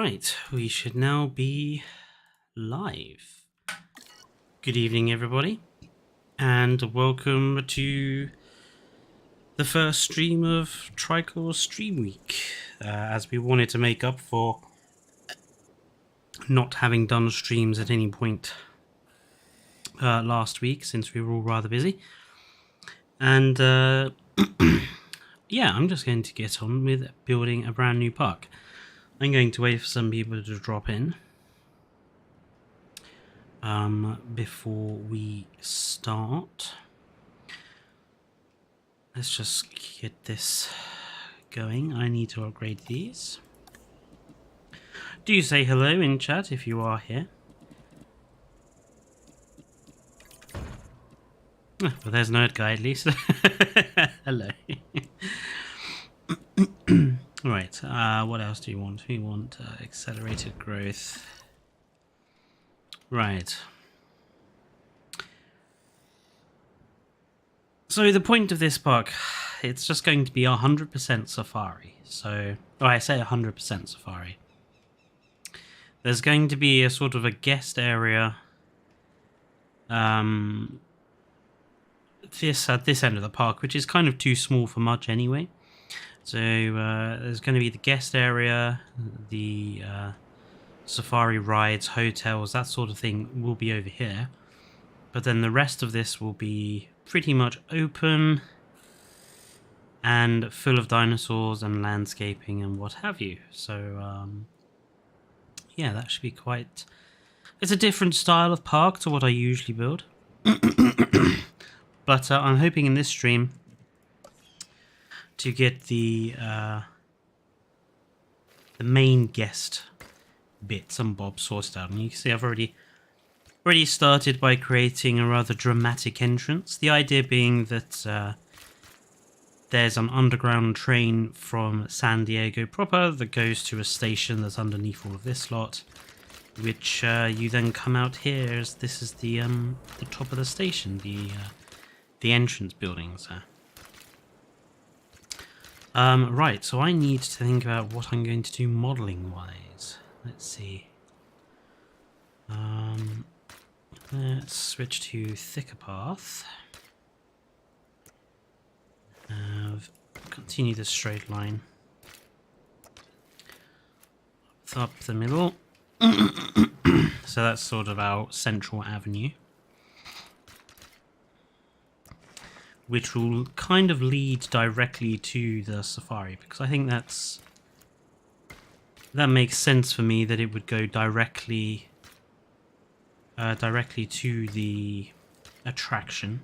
Right, we should now be live. Good evening, everybody, and welcome to the first stream of Tricor Stream Week, as we wanted to make up for not having done streams at any point last week, since we were all rather busy. And yeah, I'm just going to get on with building a brand new park. I'm going to wait for some people to drop in before we start. Let's just get this going. I need to upgrade these. Do say hello in chat if you are here. Oh, well, there's Nerd Guy at least. Hello. Right, what else do you want? We want accelerated growth. Right. So the point of this park, it's just going to be 100% safari. So, I say 100% safari. There's going to be a sort of a guest area at this end of the park, which is kind of too small for much anyway. So there's going to be the guest area, the safari rides, hotels, that sort of thing will be over here. But then the rest of this will be pretty much open and full of dinosaurs and landscaping and what have you. So yeah, that should be quite... It's a different style of park to what I usually build. But I'm hoping in this stream to get the main guest bits and bobs sorted out. And you can see I've already started by creating a rather dramatic entrance. The idea being that there's an underground train from San Diego proper that goes to a station that's underneath all of this lot, which you then come out here as this is the top of the station, the entrance buildings there. Right, so I need to think about what I'm going to do modelling wise. Let's see. Let's switch to thicker path. Continue the straight line. Up the middle. So that's sort of our central avenue, which will kind of lead directly to the safari, because I think that makes sense for me, that it would go directly to the attraction.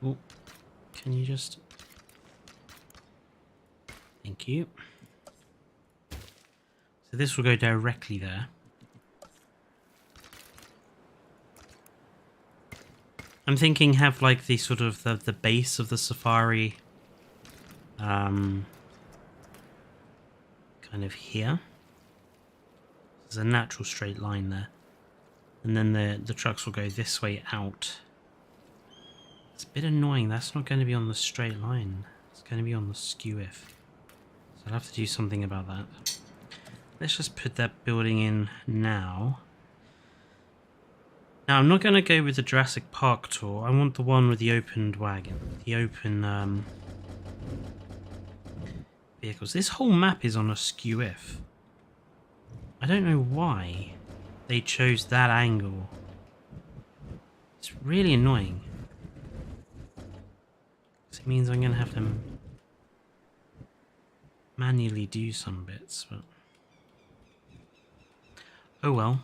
Oh, can you just... Thank you. So this will go directly there. I'm thinking have like the sort of the base of the safari kind of here. There's a natural straight line there. And then the trucks will go this way out. It's a bit annoying, that's not going to be on the straight line. It's going to be on the skew-if. So I'll have to do something about that. Let's just put that building in now. Now, I'm not going to go with the Jurassic Park tour. I want the one with the opened wagon. The open vehicles. This whole map is on a skew-if. I don't know why they chose that angle. It's really annoying. It means I'm going to have to manually do some bits, but oh well.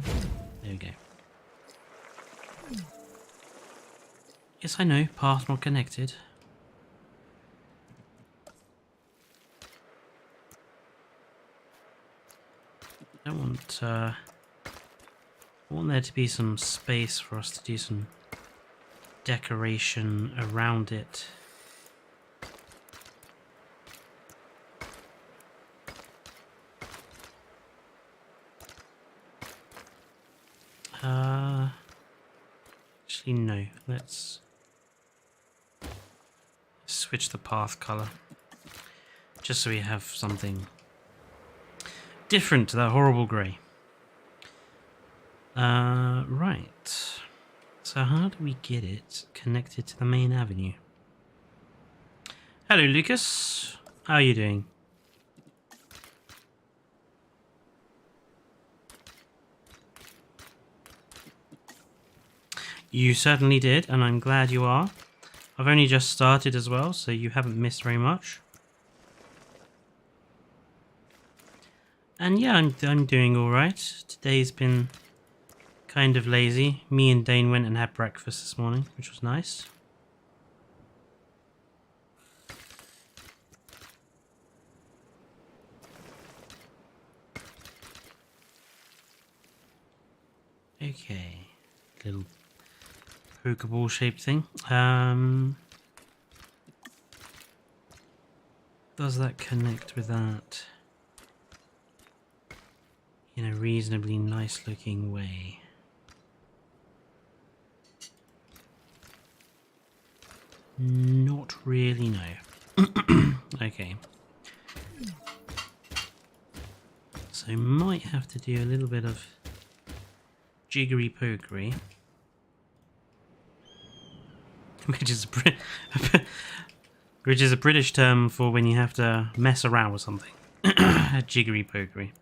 There we go. Yes, I know, path not connected. I want there to be some space for us to do some decoration around it. Actually, no. Let's switch the path color. Just so we have something different to that horrible grey. Right. So how do we get it connected to the main avenue? Hello, Lucas. How are you doing? You certainly did, and I'm glad you are. I've only just started as well, so you haven't missed very much. And yeah, I'm doing all right. Today's been kind of lazy. Me and Dane went and had breakfast this morning, which was nice. Okay, little Pokeball shaped thing. Does that connect with that in a reasonably nice looking way? Not really, no. Okay. So might have to do a little bit of jiggery pokery, which is a British term for when you have to mess around with something. Jiggery pokery.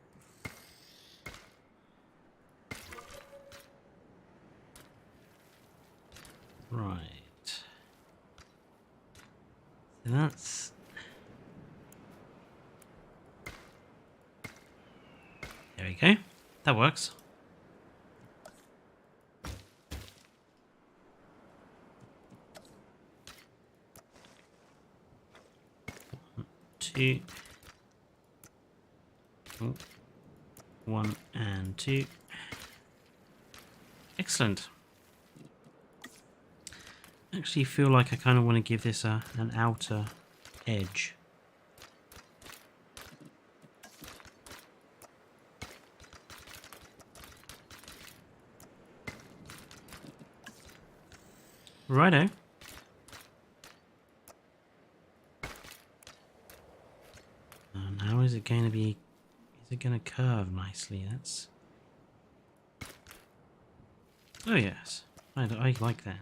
Right. So that's... There we go. That works. Two. Oh. 1 and 2. Excellent. I actually feel like I kind of want to give this an outer edge. Righto. And how is it going to be? Is it going to curve nicely? That's... Oh yes, I like that.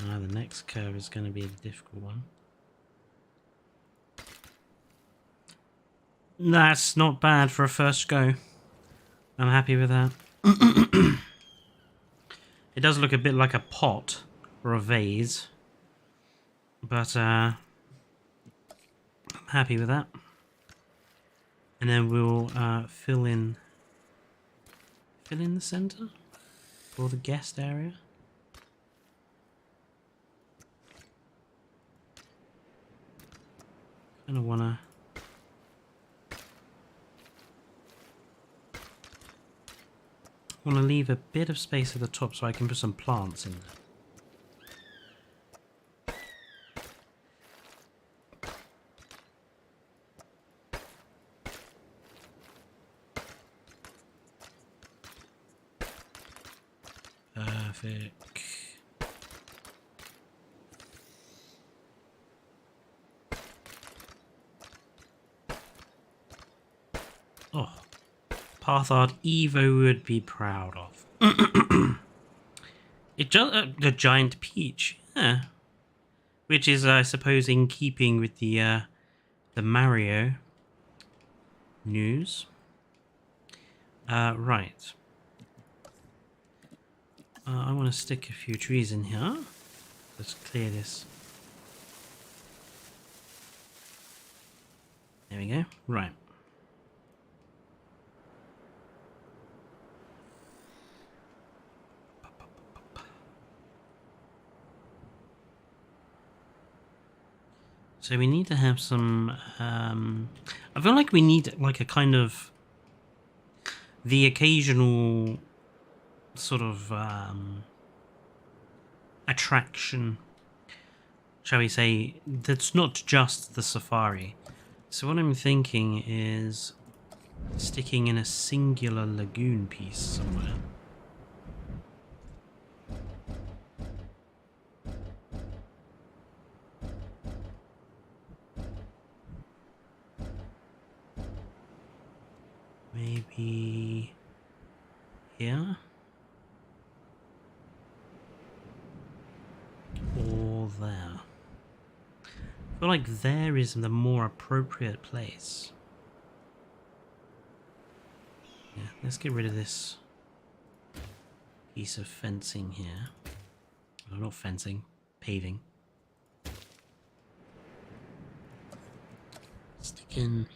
Now the next curve is going to be a difficult one. That's not bad for a first go. I'm happy with that. It does look a bit like a pot or a vase, but I'm happy with that. And then we'll fill in the center for the guest area. Kind of wanna. I want to leave a bit of space at the top so I can put some plants in there. Perfect. Oh. Path art Evo would be proud of. It just the giant peach, yeah. Which is, I suppose, in keeping with the Mario news. Right. I want to stick a few trees in here. Let's clear this. There we go. Right. So we need to have some, I feel like we need like a kind of the occasional sort of attraction, shall we say, that's not just the safari. So what I'm thinking is sticking in a singular lagoon piece somewhere. Maybe here? Or there? I feel like there is the more appropriate place. Yeah, let's get rid of this piece of fencing here. Well, not fencing, paving. Stick in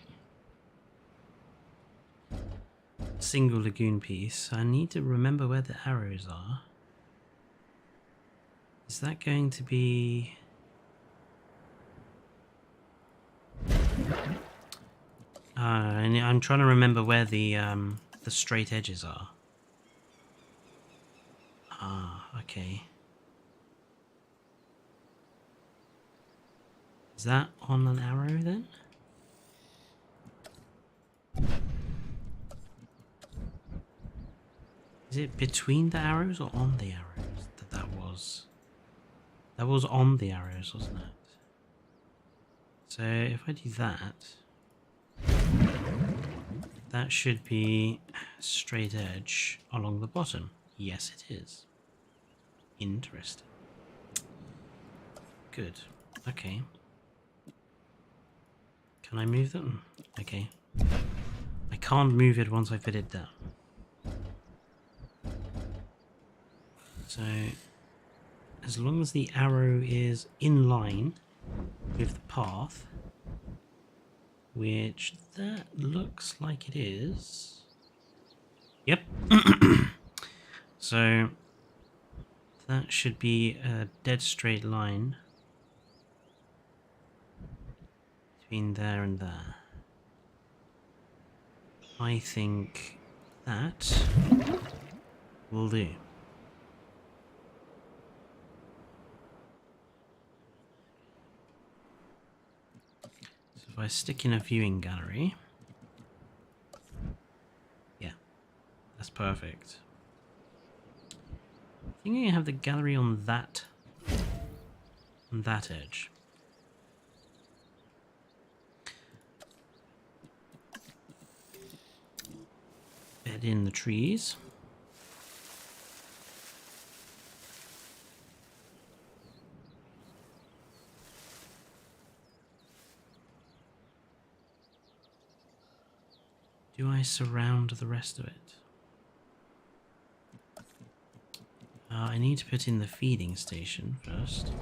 single lagoon piece. I need to remember where the arrows are. Is that going to be... I'm trying to remember where the straight edges are. Ah, okay. Is that on an arrow then? Is it between the arrows or on the arrows that was? That was on the arrows, wasn't it? So if I do that, that should be straight edge along the bottom. Yes, it is. Interesting. Good. Okay. Can I move them? Okay. I can't move it once I put it down. So, as long as the arrow is in line with the path, which that looks like it is. Yep. So that should be a dead straight line between there and there. I think that will do. If I stick in a viewing gallery, yeah, that's perfect. I think I have the gallery on that edge. Bed in the trees. Do I surround the rest of it? I need to put in the feeding station first.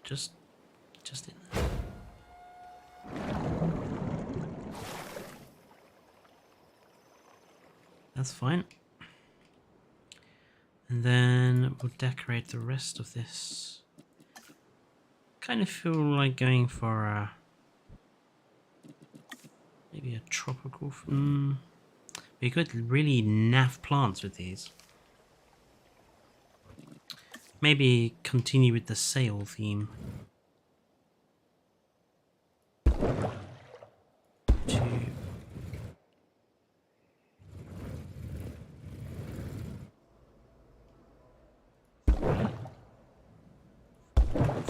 Just in there. That's fine. And then we'll decorate the rest of this. Kind of feel like going for a maybe a tropical. We could really naff plants with these. Maybe continue with the sail theme. 2.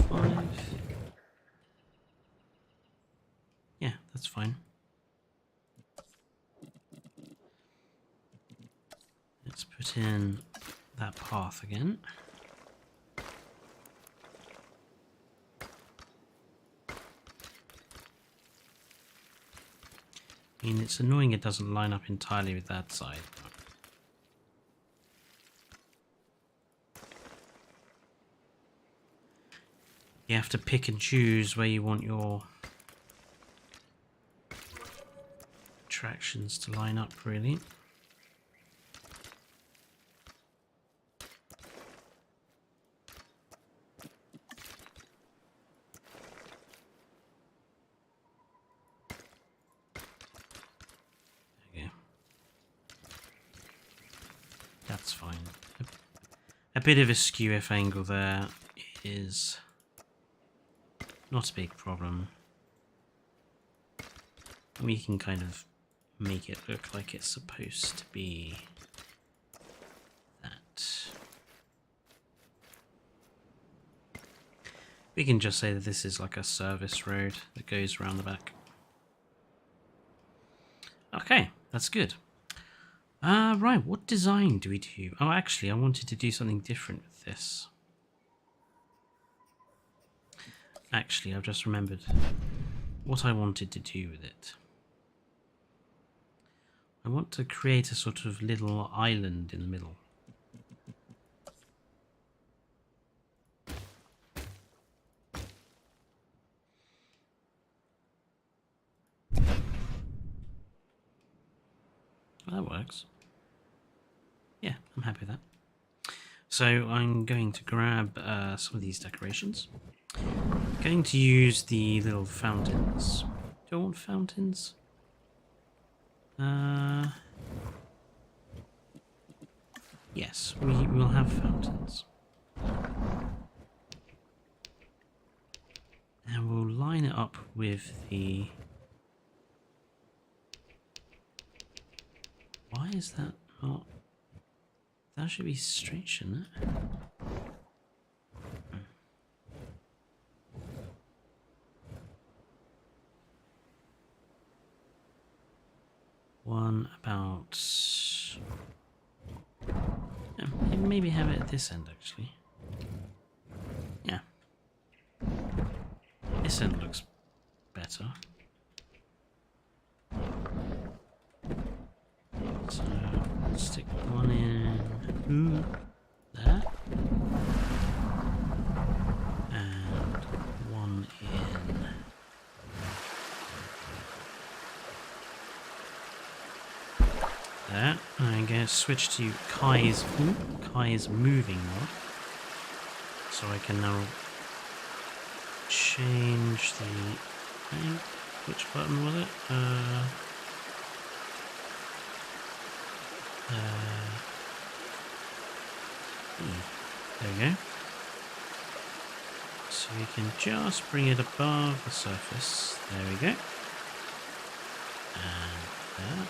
5. Yeah, that's fine. Let's put in that path again. I mean, it's annoying it doesn't line up entirely with that side. You have to pick and choose where you want your attractions to line up, really. fine. A bit of a skew-if angle there is not a big problem. We can kind of make it look like it's supposed to be that. We can just say that this is like a service road that goes around the back. Okay, that's good. Right, what design do we do? Oh, actually, I wanted to do something different with this. Actually, I've just remembered what I wanted to do with it. I want to create a sort of little island in the middle. Well, that works. Yeah, I'm happy with that. So I'm going to grab some of these decorations. I'm going to use the little fountains. Do I want fountains? Yes, we will have fountains. And we'll line it up with the... Why is that not... That should be straight, shouldn't it? One about... Yeah, maybe have it at this end, actually. Yeah. This end looks better. So, let's stick one in there. And one in... there. I'm going to switch to Kai's moving mod. So I can now change the... which button was it? There we go. So we can just bring it above the surface. There we go. And there.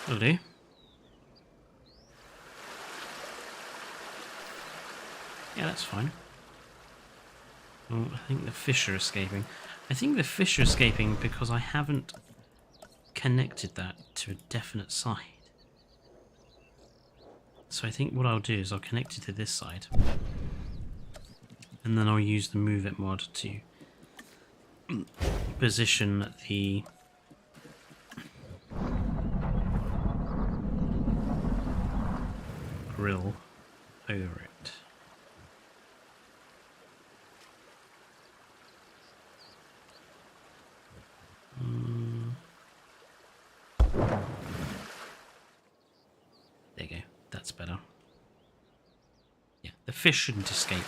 Will do. Yeah, that's fine. Oh, I think the fish are escaping. I think the fish are escaping because I haven't connected that to a definite side. So I think what I'll do is I'll connect it to this side. And then I'll use the Move It mod to position the grill over it. There you go. That's better. Yeah, the fish shouldn't escape.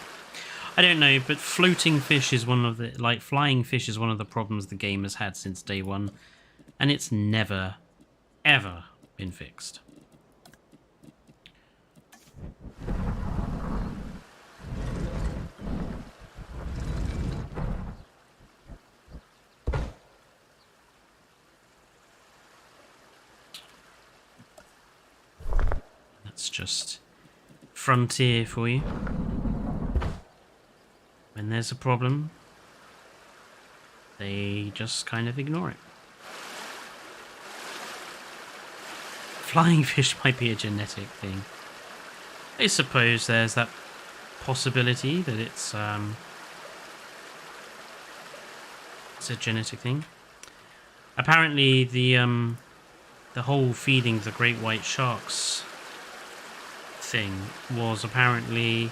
I don't know, but floating fish is one of the... like, flying fish is one of the problems the game has had since day one. And it's never, ever been fixed. That's just Frontier for you. When there's a problem, they just kind of ignore it. Flying fish might be a genetic thing. I suppose there's that possibility that it's a genetic thing. Apparently, the whole feeding the great white sharks thing was apparently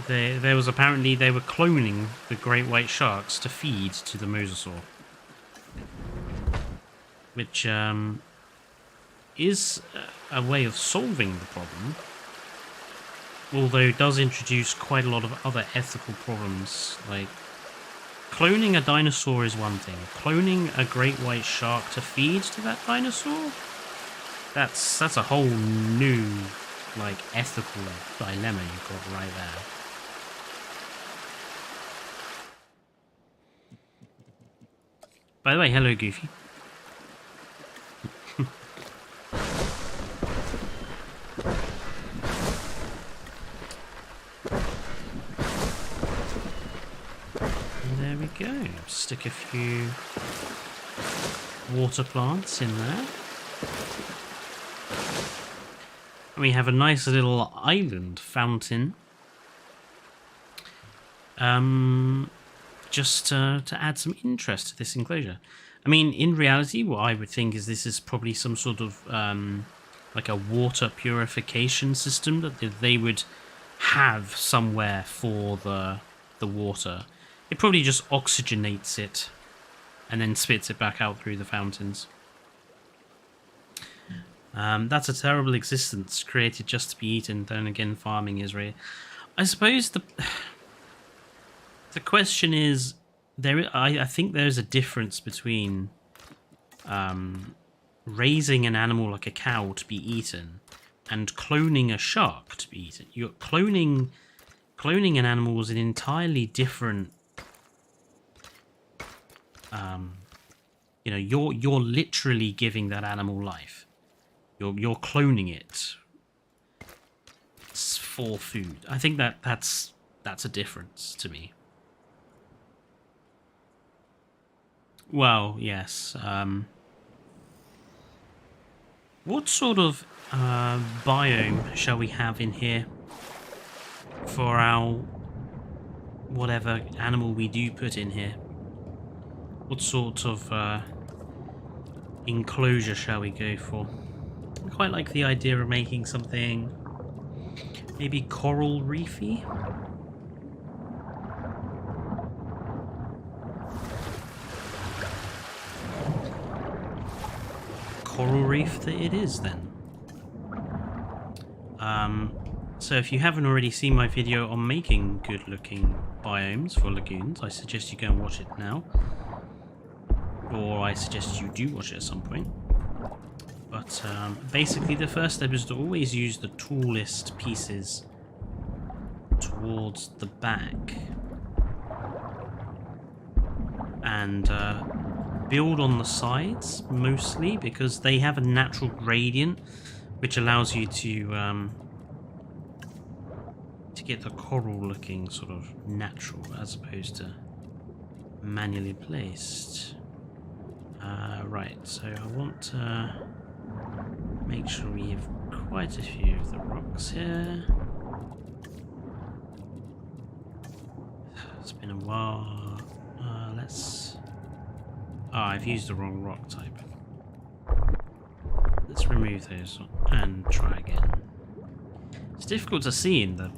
there was apparently they were cloning the great white sharks to feed to the mosasaur, which is a way of solving the problem, although it does introduce quite a lot of other ethical problems. Like, cloning a dinosaur is one thing. Cloning a great white shark to feed to that dinosaur? That's a whole new, like, ethical dilemma you've got right there. By the way, hello, Goofy. There we go. Stick a few water plants in there. And we have a nice little island fountain. Just to add some interest to this enclosure. I mean, in reality, what I would think is this is probably some sort of like a water purification system that they would have somewhere for the water. It probably just oxygenates it and then spits it back out through the fountains. That's a terrible existence created just to be eaten. Then again, farming is rare. I suppose the question is, I think there's a difference between raising an animal like a cow to be eaten and cloning a shark to be eaten. You're cloning an animal is an entirely different. You know, you're literally giving that animal life. You're cloning it for food. I think that's a difference to me. Well, yes. What sort of biome shall we have in here for our whatever animal we do put in here? What sort of enclosure shall we go for? I quite like the idea of making something maybe coral reefy. Coral reef that it is then. So if you haven't already seen my video on making good looking biomes for lagoons, I suggest you go and watch it now. Or I suggest you do watch it at some point. But basically the first step is to always use the tallest pieces towards the back. And build on the sides mostly, because they have a natural gradient which allows you to get the coral looking sort of natural as opposed to manually placed. Right, so I want to make sure we have quite a few of the rocks here. It's been a while. Let's... Oh, I've used the wrong rock type. Let's remove those and try again. It's difficult to see in the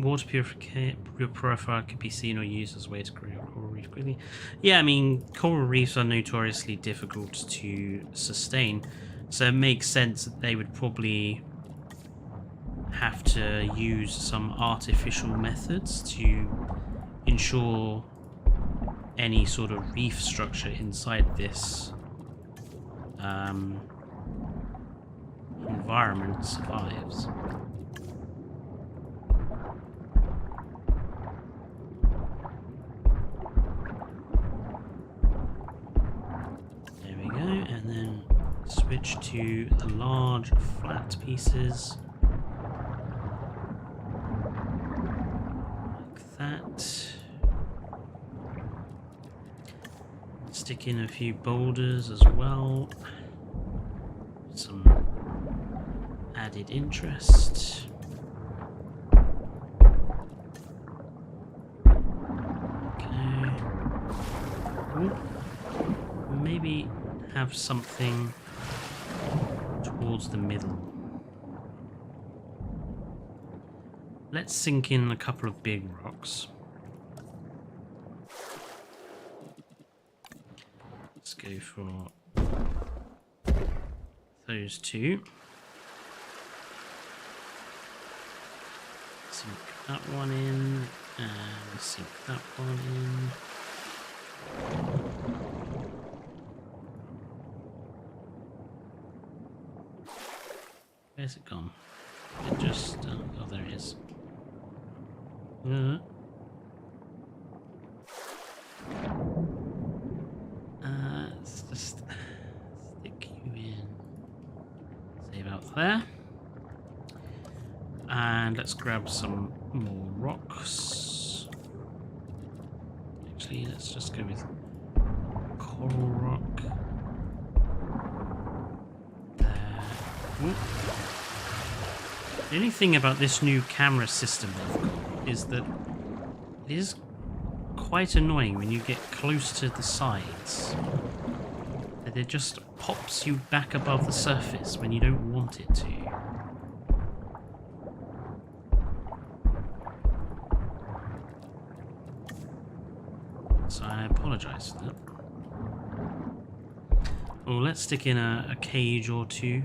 water purifier could be seen or used as a way to grow coral reef quickly. Yeah, I mean, coral reefs are notoriously difficult to sustain, so it makes sense that they would probably have to use some artificial methods to ensure any sort of reef structure inside this environment survives. There we go, and then switch to the large flat pieces. Like that. Stick in a few boulders as well. Some added interest. Okay. Ooh. Maybe have something towards the middle. Let's sink in a couple of big rocks. Let's go for those two. Sink that one in, and sink that one in. Where's it gone? It just... oh, there it is. Let's just stick you in. Save out there. And let's grab some more rocks. Actually, let's just go with coral rock. There. Ooh. The only thing about this new camera system they've got is that it is quite annoying when you get close to the sides. That it just pops you back above the surface when you don't want it to. So I apologise for that. Well, let's stick in a cage or two.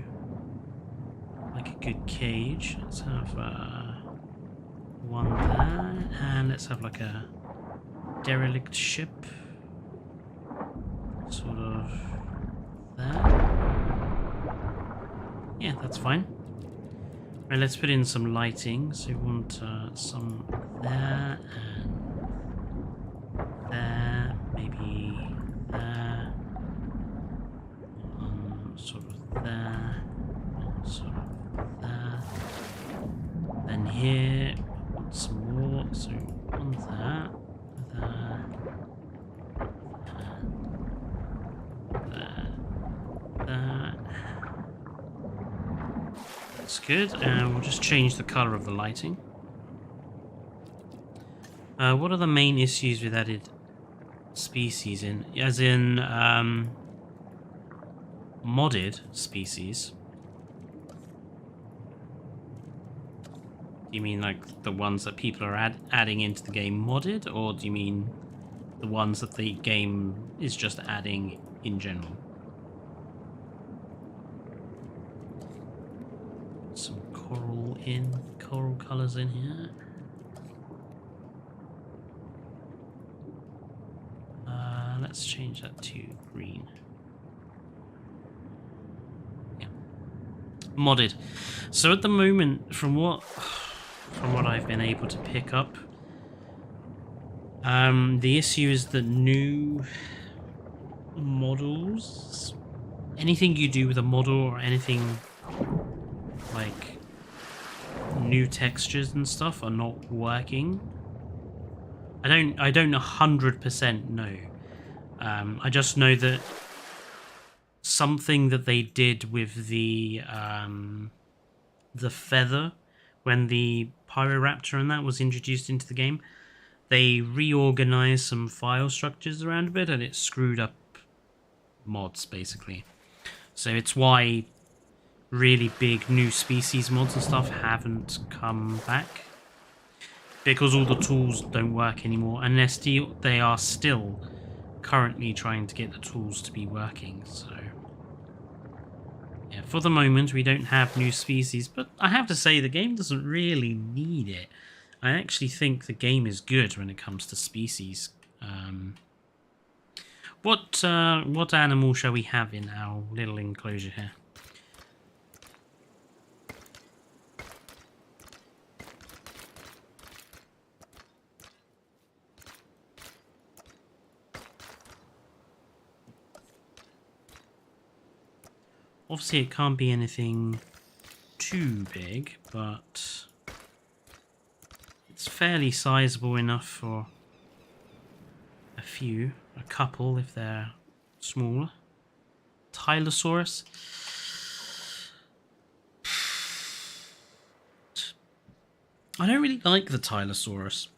Like a good cage. Let's have one there, and let's have like a derelict ship, sort of there. Yeah, that's fine. Right, let's put in some lighting. So we want some there and there, maybe there, sort of there, sort of there. Then here, some more, so on there, there. That's good, and we'll just change the colour of the lighting. What are the main issues with added species in? As in, modded species? Do you mean like the ones that people are adding into the game modded, or do you mean the ones that the game is just adding in general? Some coral colours in here. Let's change that to green. Yeah. Modded. So at the moment, from what I've been able to pick up, the issue is that new models, anything you do with a model or anything like new textures and stuff are not working. I don't 100% know. I just know that something that they did with the feather when the Pyroraptor and that was introduced into the game, they reorganized some file structures around a bit and it screwed up mods basically. So it's why really big new species mods and stuff haven't come back, because all the tools don't work anymore unless they are still currently trying to get the tools to be working. So yeah, for the moment we don't have new species, but I have to say the game doesn't really need it. I actually think the game is good when it comes to species. What animal shall we have in our little enclosure here? Obviously it can't be anything too big, but it's fairly sizable enough for a couple if they're smaller. Tylosaurus. I don't really like the Tylosaurus.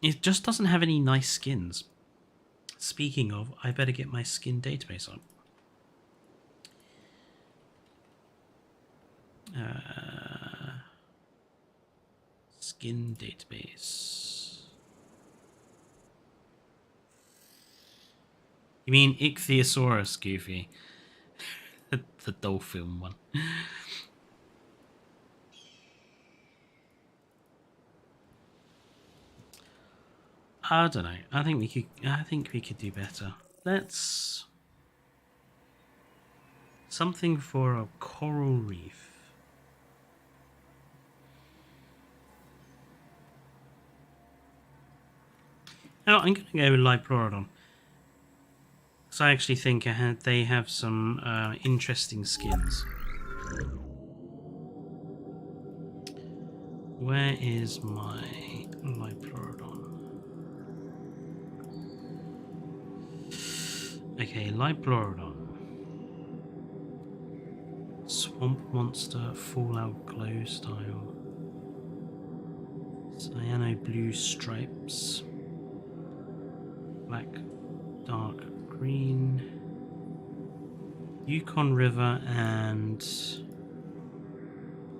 It just doesn't have any nice skins. Speaking of, I better get my skin database up. Skin database. You mean Ichthyosaurus, Goofy? The dolphin one. I don't know. I think we could do better. Let's something for a coral reef. Oh, I'm going to go with Liplorodon. Because I actually think they have some interesting skins. Where is my Liplorodon? Okay, Liplorodon. Swamp Monster, Fallout Glow style. Cyano Blue Stripes. Black Dark Green. Yukon River and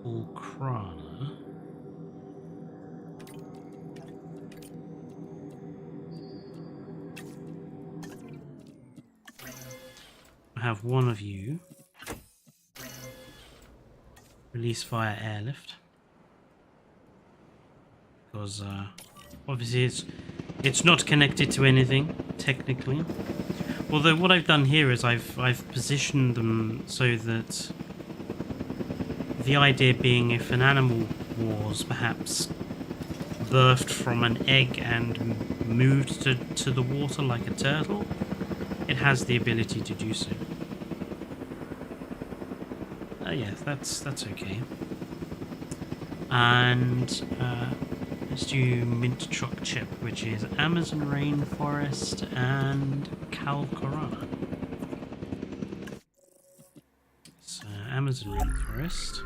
Ulkrana. I have one of you. Release via airlift. Because obviously it's not connected to anything, technically. Although what I've done here is I've positioned them so that the idea being if an animal was perhaps birthed from an egg and moved to the water like a turtle, it has the ability to do so. Yeah, that's okay. And let's do mint choc chip, which is Amazon rainforest and Calcorana. So Amazon rainforest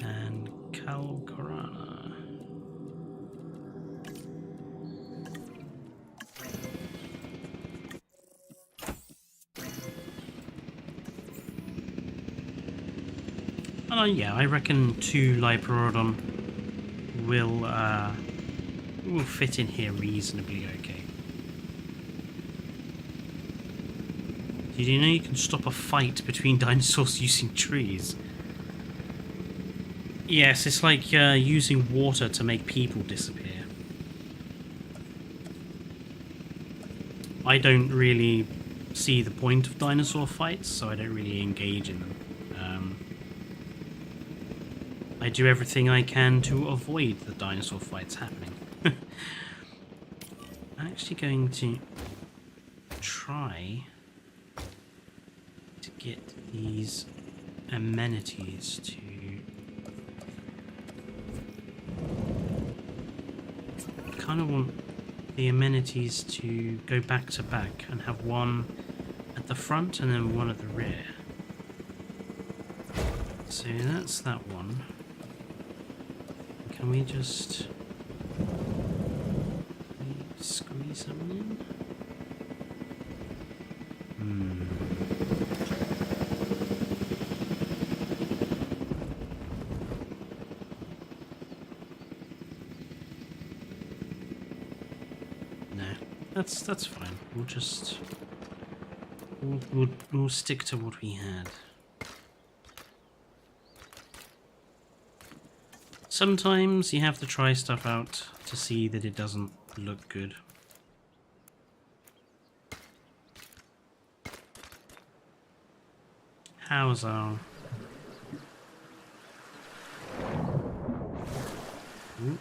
and Calcorana. Yeah, I reckon 2 Liplorodon will fit in here reasonably okay. Did you know you can stop a fight between dinosaurs using trees? Yes, it's like using water to make people disappear. I don't really see the point of dinosaur fights, so I don't really engage in them. I do everything I can to avoid the dinosaur fights happening. I'm actually going to try to get these amenities to kind of want the amenities to go back to back and have one at the front and then one at the rear. So that's that one. Can we just squeeze them in? No, that's fine. We'll just we'll stick to what we had. Sometimes you have to try stuff out to see that it doesn't look good. How's our... Ooh.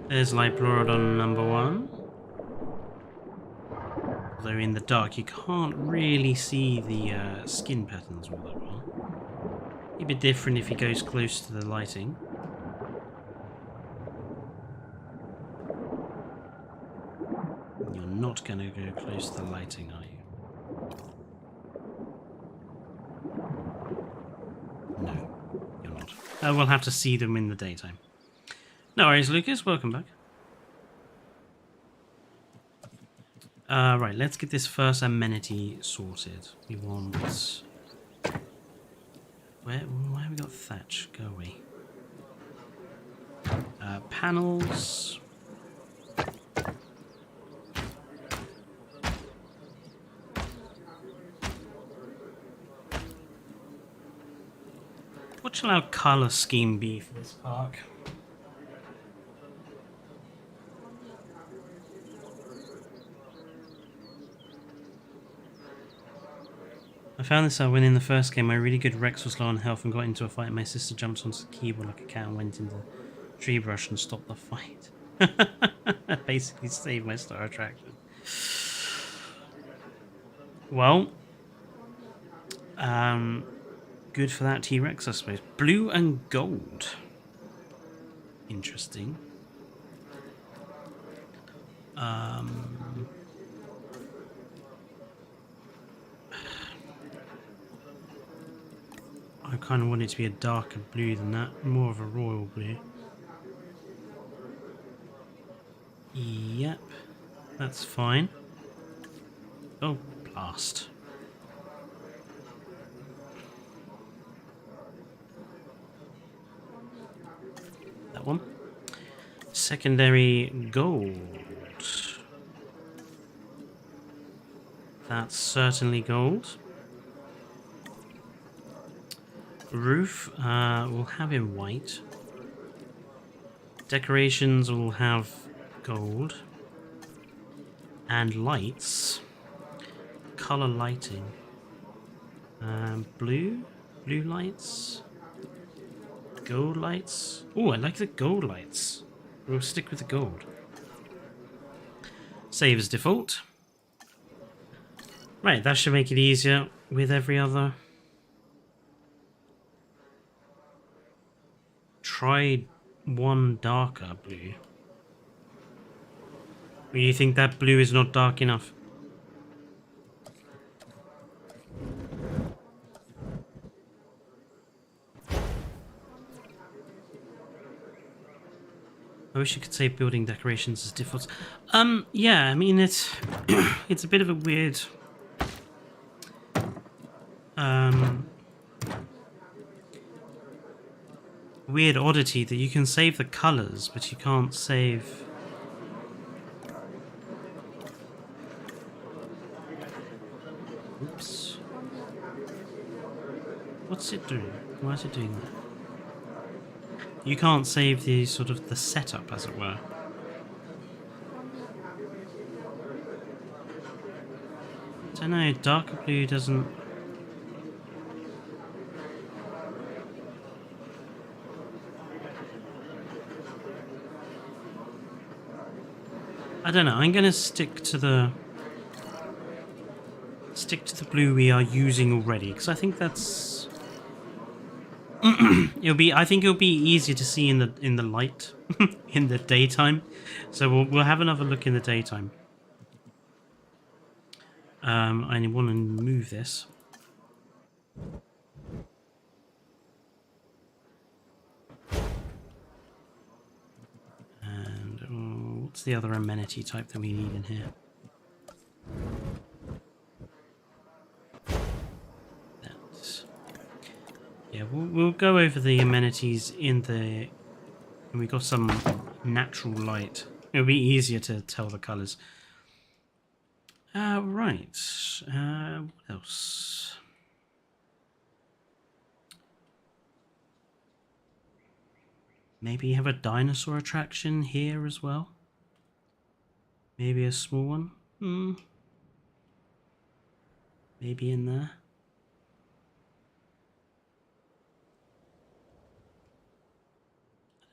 There's Liplorodon number 1. Although in the dark you can't really see the skin patterns all that well. A bit different if he goes close to the lighting. You're not going to go close to the lighting, are you? No, you're not. We'll have to see them in the daytime. No worries, Lucas. Welcome back. Right, let's get this first amenity sorted. We want... Why have we got thatch? Go away. Panels. What shall our colour scheme be for this park? I found this out when in the first game my really good Rex was low on health and got into a fight. My sister jumped onto the keyboard like a cat and went into the tree brush and stopped the fight. Basically saved my star attraction. Well, good for that T-Rex, I suppose. Blue and gold. Interesting. I kind of want it to be a darker blue than that, more of a royal blue. Yep, that's fine. Oh, blast. That one. Secondary gold. That's certainly gold. Roof we'll have in white. Decorations will have gold. And lights. Color lighting. Blue lights. Gold lights. Oh, I like the gold lights. We'll stick with the gold. Save as default. Right, that should make it easier with every other. Try one darker blue. Or you think that blue is not dark enough? I wish you could say building decorations as default. Yeah, I mean it's it's a bit of a weird weird oddity that you can save the colors, but you can't save. Oops. What's it doing? Why is it doing that? You can't save the sort of the setup, as it were. I don't know, darker blue doesn't. I don't know, I'm gonna stick to the blue we are using already, because I think that's I think it'll be easier to see in the light in the daytime. So we'll have another look in the daytime. I want to move this. And what's the other amenity type that we need in here? Yeah, we'll go over the amenities in the. And we got some natural light. It'll be easier to tell the colours. Right. What else? Maybe have a dinosaur attraction here as well. Maybe a small one. Maybe in there.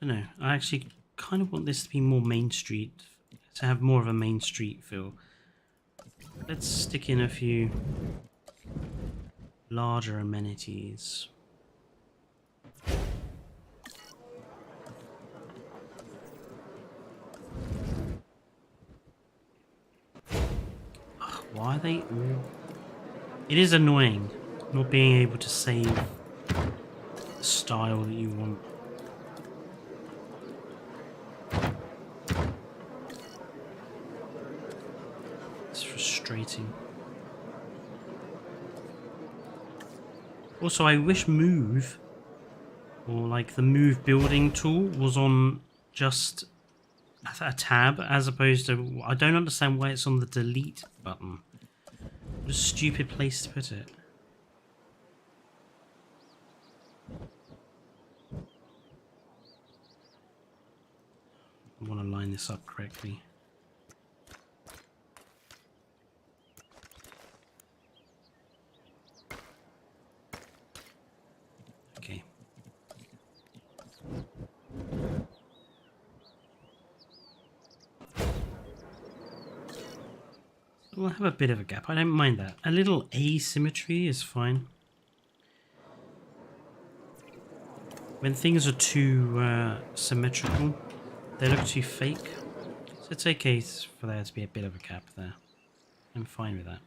I don't know. I actually kind of want this to be more Main Street, to have more of a Main Street feel. Let's stick in a few larger amenities. Ugh, why are they all... It is annoying not being able to save the style that you want. It's frustrating. Also, I wish move, or like the move building tool, was on just a tab as opposed to... I don't understand why it's on the delete button. What a stupid place to put it. I want to line this up correctly. Okay. We'll have a bit of a gap. I don't mind that. A little asymmetry is fine. When things are too symmetrical, they look too fake. So it's okay for there to be a bit of a gap there. I'm fine with that.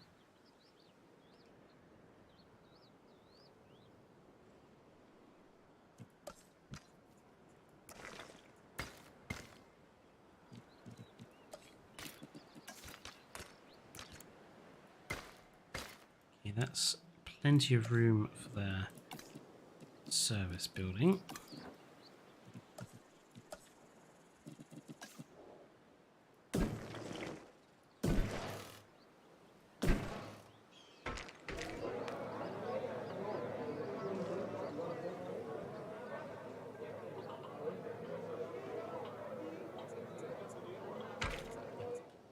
Okay, that's plenty of room for their service building.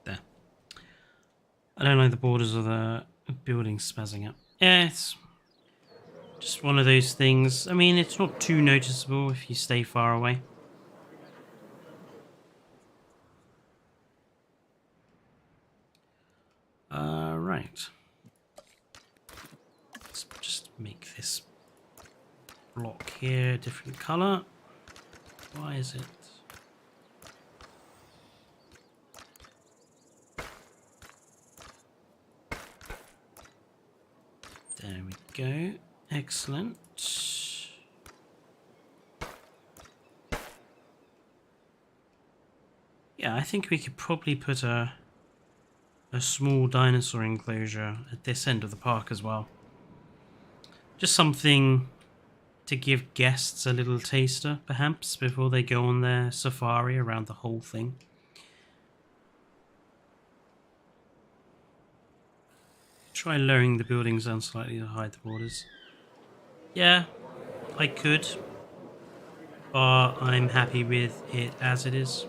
There. I don't like the borders of the building spazzing up. Yeah, it's just one of those things. I mean, it's not too noticeable if you stay far away. Right. Let's just make this block here a different color. Why is it? There we go. Excellent. Yeah, I think we could probably put a small dinosaur enclosure at this end of the park as well. Just something to give guests a little taster, perhaps, before they go on their safari around the whole thing. Try lowering the buildings down slightly to hide the borders. Yeah, I could, but I'm happy with it as it is.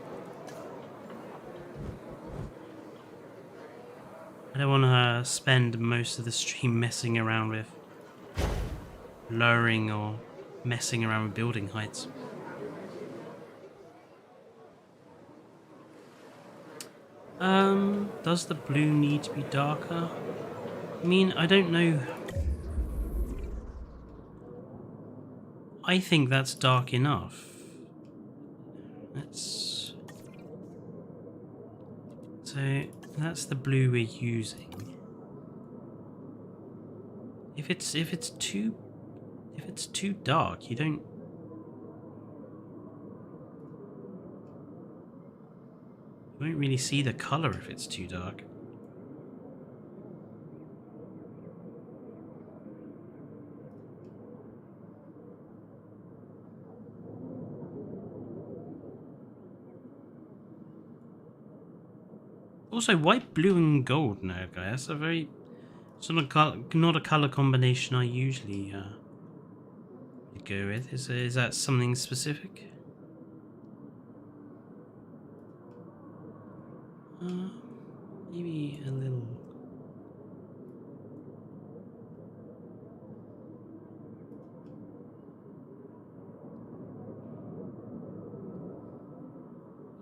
I don't want to spend most of the stream messing around with lowering or messing around with building heights. Does the blue need to be darker? I mean, I don't know. I think that's dark enough. So that's the blue we're using. If it's too dark, you won't really see the color if it's too dark. Also, white, blue, and gold now, guys. It's not a color combination I usually go with. Is that something specific? Maybe a little.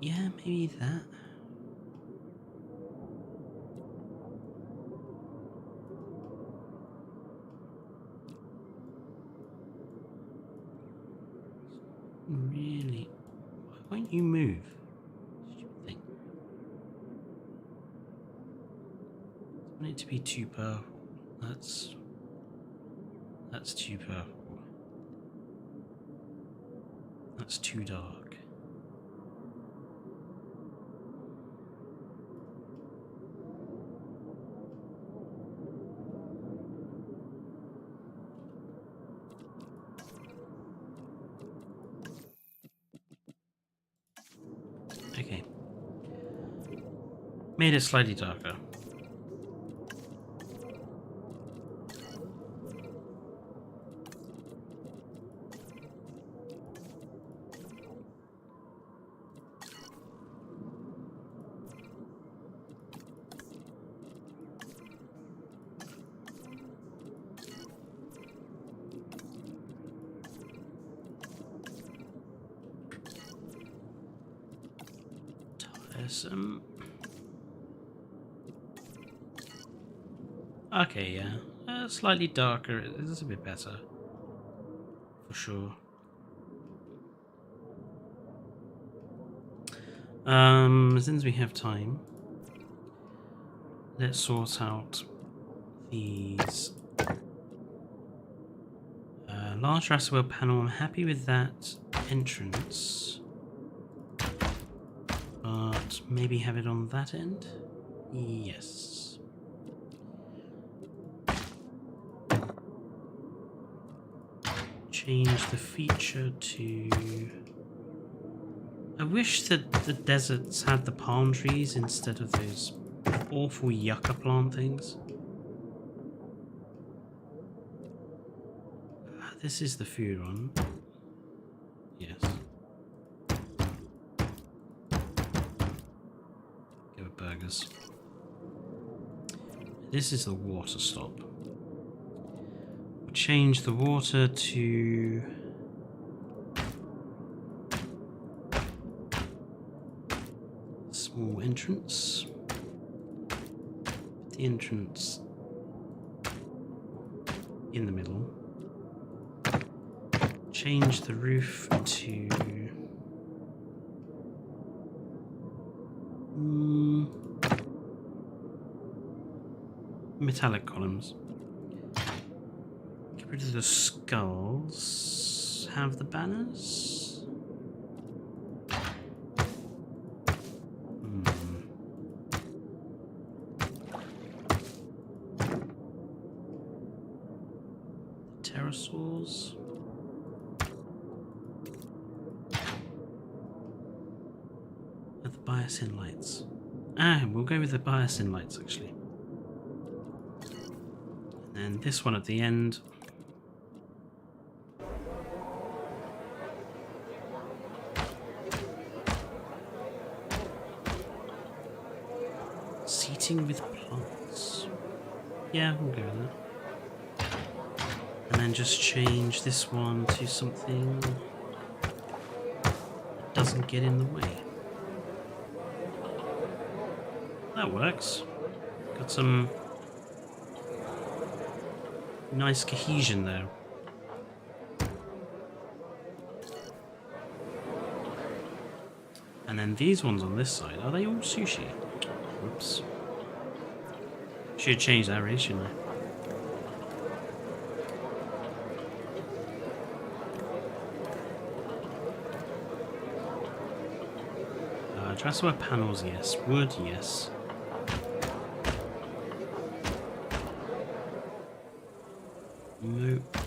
Yeah, maybe that. Really? Why won't you move? Stupid thing. I want it to be too purple. That's too purple. That's too dark. Made it slightly darker. Tiresome. Okay, yeah. Slightly darker. It's a bit better. For sure. Since we have time, let's sort out these. Large Jurassic World panel. I'm happy with that entrance. But maybe have it on that end? Yes. Change the feature to... I wish that the deserts had the palm trees instead of those awful yucca plant things. This is the food one. Yes. Go with burgers. This is the water stop. We'll change the water to... small entrance. The entrance in the middle. Change the roof to metallic columns. Get rid of the skulls. Have the banners. Pterosaurs. With the bias-in lights. We'll go with the bias-in lights actually. And then this one at the end. Seating with plants. Yeah, we'll go with that. And then just change this one to something that doesn't get in the way. That works. Got some nice cohesion there. And then these ones on this side, are they all sushi? Oops. Should change that ratio, shouldn't I? Jurassic World panels, yes. Wood, yes. Nope.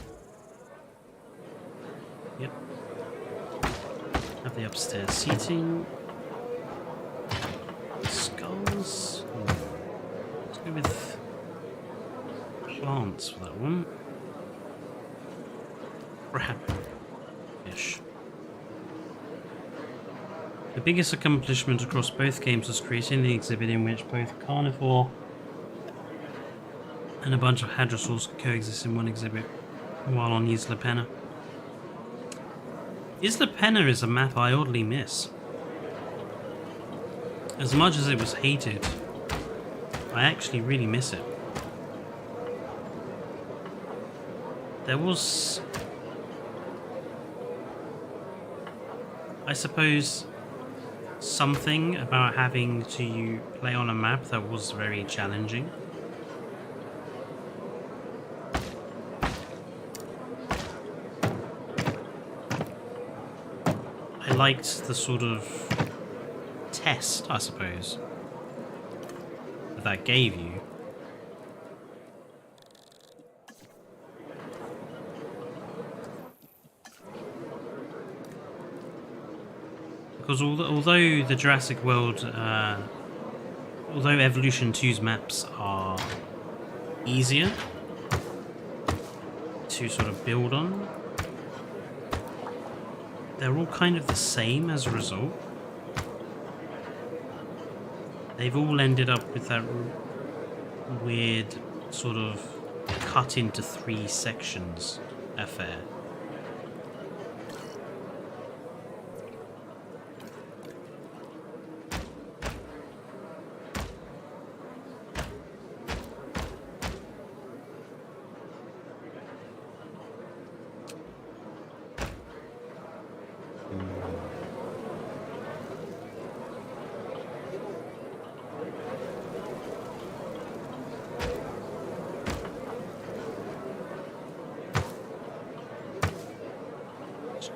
Yep. Have the upstairs seating. Skulls. Let's go with plants for that one. Crab-ish. The biggest accomplishment across both games was creating the exhibit in which both carnivore and a bunch of hadrosaurs could coexist in one exhibit while on Isla Penna. Isla Penna is a map I oddly miss. As much as it was hated, I actually really miss it. There was, I suppose, something about having to play on a map that was very challenging. I liked the sort of test, I suppose, that gave you. Because although the Jurassic World although Evolution 2's maps are easier to sort of build on, they're all kind of the same as a result. They've all ended up with that weird sort of cut into 3 sections affair.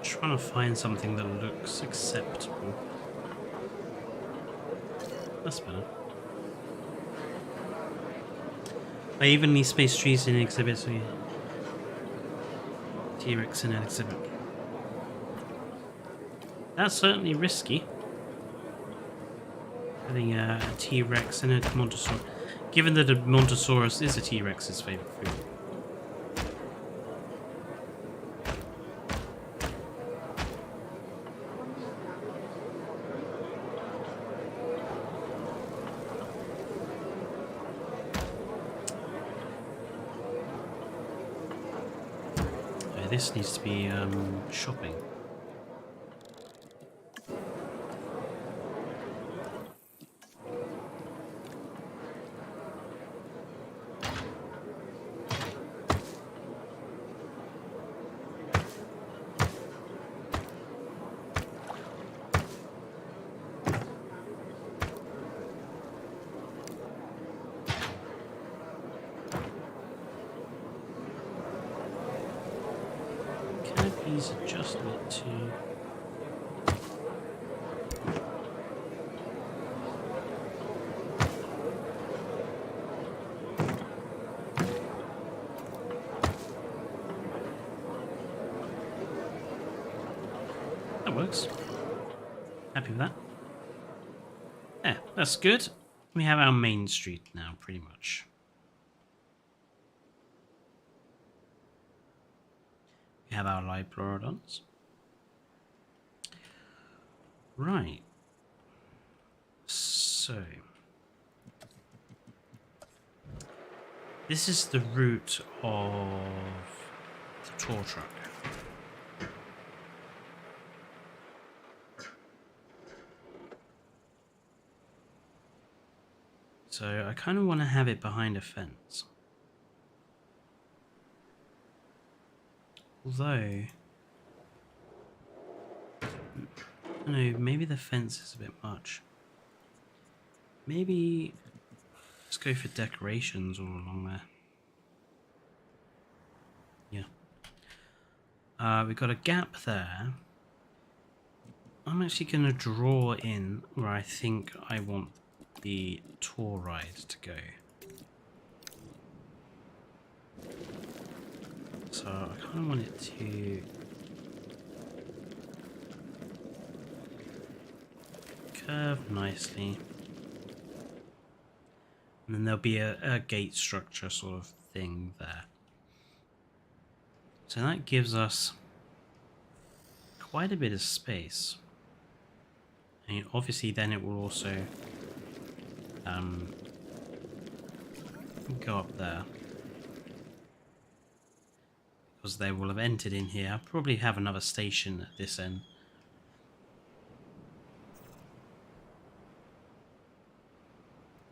Trying to find something that looks acceptable. That's better. I evenly spaced trees in exhibits. T-Rex in an exhibit. That's certainly risky. Having a T-Rex and a Montosaurus. Given that a Montosaurus is a T-Rex's favourite food. This needs to be shopping. Canopies are just a bit too... That works. Happy with that. Yeah, that's good. We have our main street now, pretty much. We have our Liblorodons. Right. So... this is the route of the tour truck. So I kind of want to have it behind a fence. Although, I don't know, maybe the fence is a bit much. Maybe let's go for decorations all along there. Yeah. We've got a gap there. I'm actually going to draw in where I think I want the tour ride to go. So I kind of want it to curve nicely. And then there'll be a gate structure sort of thing there. So that gives us quite a bit of space. And obviously then it will also go up there. Because they will have entered in here. I'll probably have another station at this end.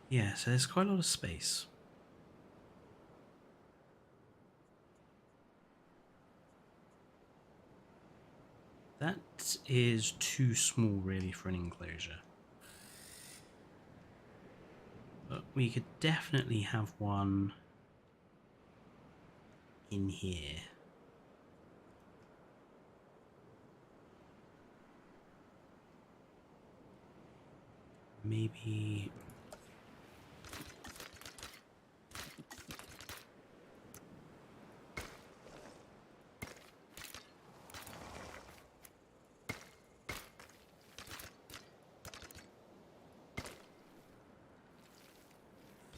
Yeah, so there's quite a lot of space. That is too small really for an enclosure. But we could definitely have one in here. Maybe...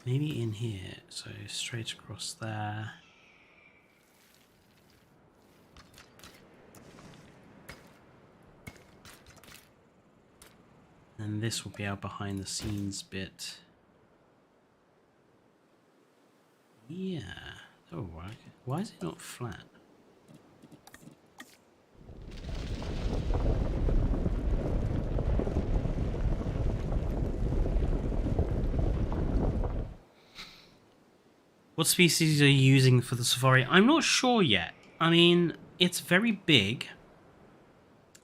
Maybe in here, so straight across there. And this will be our behind the scenes bit. Yeah, that will work. Why is it not flat? What species are you using for the safari? I'm not sure yet. I mean, it's very big.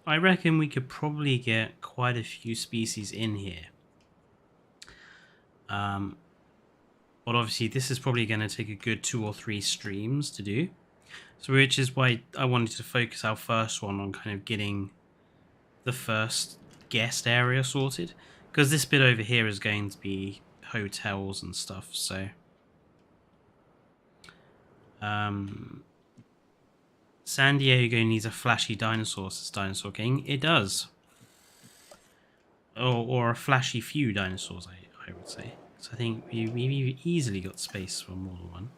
I reckon we could probably get quite a few species in here. But obviously this is probably going to take a good 2 or 3 streams to do. So which is why I wanted to focus our first one on kind of getting the first guest area sorted. Because this bit over here is going to be hotels and stuff, so... San Diego needs a flashy dinosaur, says Dinosaur King. It does. Or a flashy few dinosaurs, I would say. So I think we've easily got space for more than one.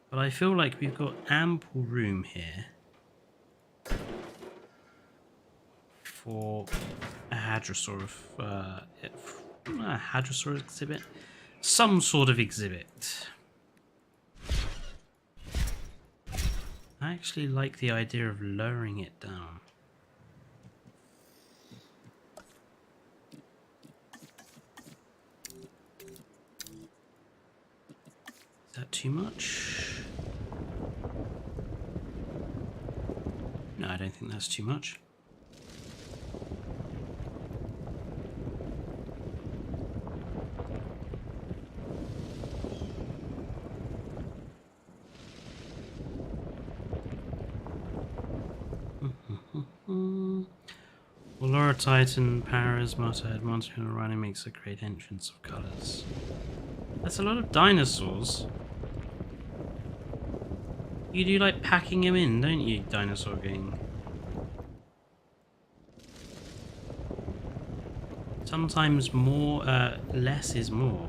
But I feel like we've got ample room here for a hadrosaur exhibit. Some sort of exhibit. I actually like the idea of lowering it down. Is that too much? No, I don't think that's too much. Laura Titan, Paris, Mutthead, Monster and Rhino makes a great entrance of colours. That's a lot of dinosaurs. You do like packing them in, don't you, Dinosaur King? Sometimes more, less is more.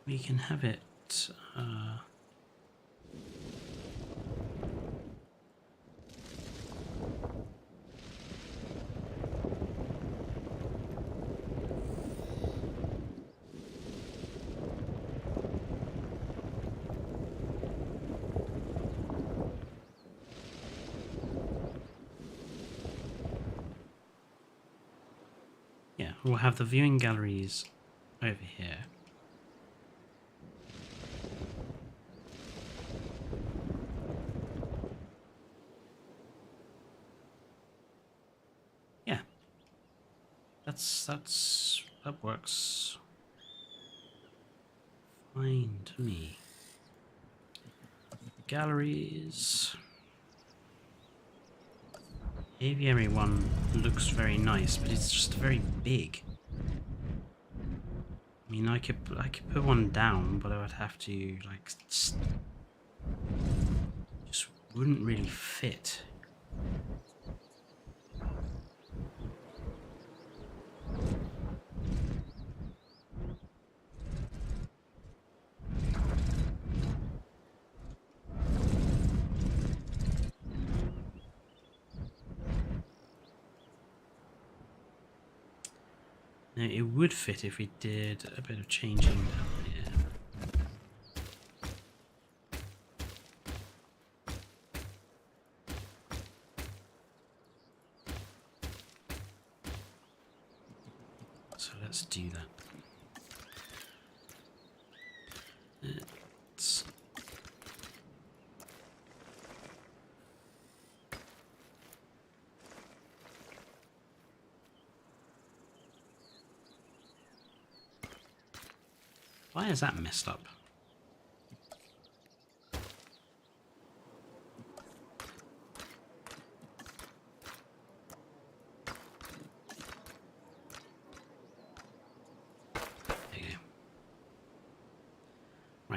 We can have it, yeah, we'll have the viewing galleries over here. That works fine to me. Galleries. Aviary one looks very nice, but it's just very big. I mean, I could put one down, but I would have to like just wouldn't really fit. Now, it would fit if we did a bit of changing down here. So let's do that. Why is that messed up?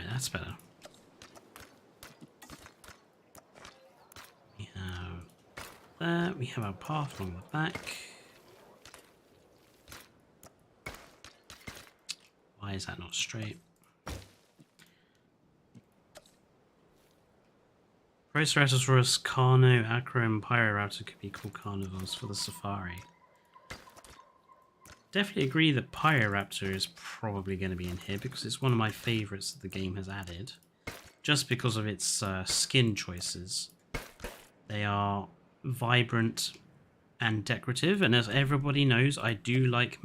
Right, that's better. We have that. We have our path along the back. Why is that not straight? Proceratosaurus, Carno, Acro, and Pyroraptor could be called carnivores for the safari. Definitely agree that Pyroraptor is probably going to be in here because it's one of my favourites that the game has added. Just because of its skin choices. They are vibrant and decorative, and as everybody knows, I do like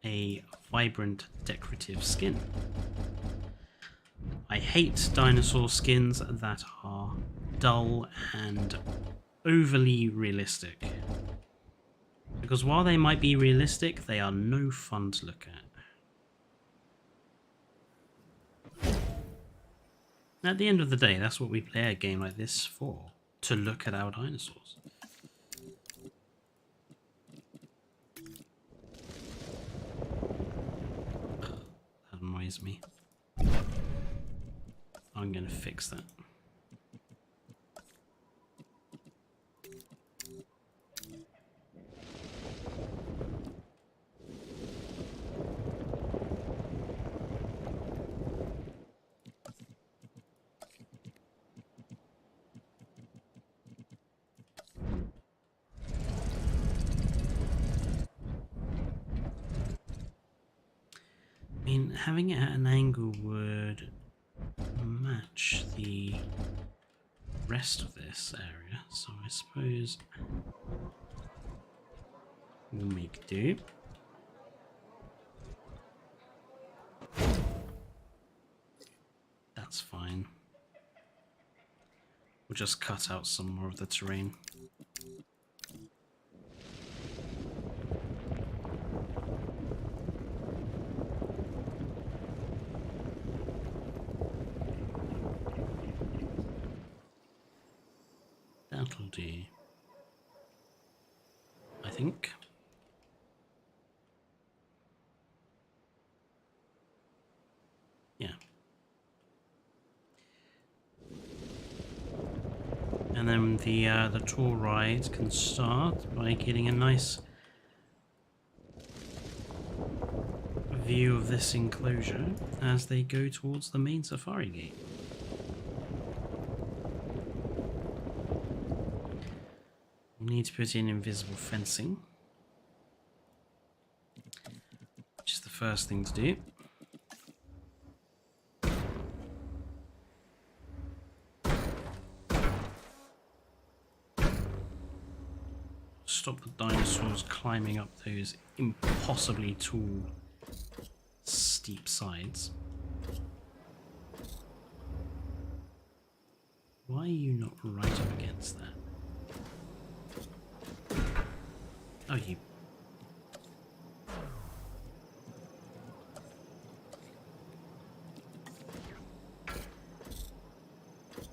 a vibrant decorative skin. I hate dinosaur skins that are dull and overly realistic. Because while they might be realistic, they are no fun to look at. At the end of the day, that's what we play a game like this for. To look at our dinosaurs. That annoys me. I'm going to fix that. I mean, having it at an angle would match the rest of this area, so I suppose we'll make do. That's fine. We'll just cut out some more of the terrain. That'll do, I think. Yeah. And then the tour ride can start by getting a nice view of this enclosure as they go towards the main safari gate. We'll need to put in invisible fencing, which is the first thing to do. Stop the dinosaurs climbing up those impossibly tall, steep sides. Why are you not right up against that? Oh, you...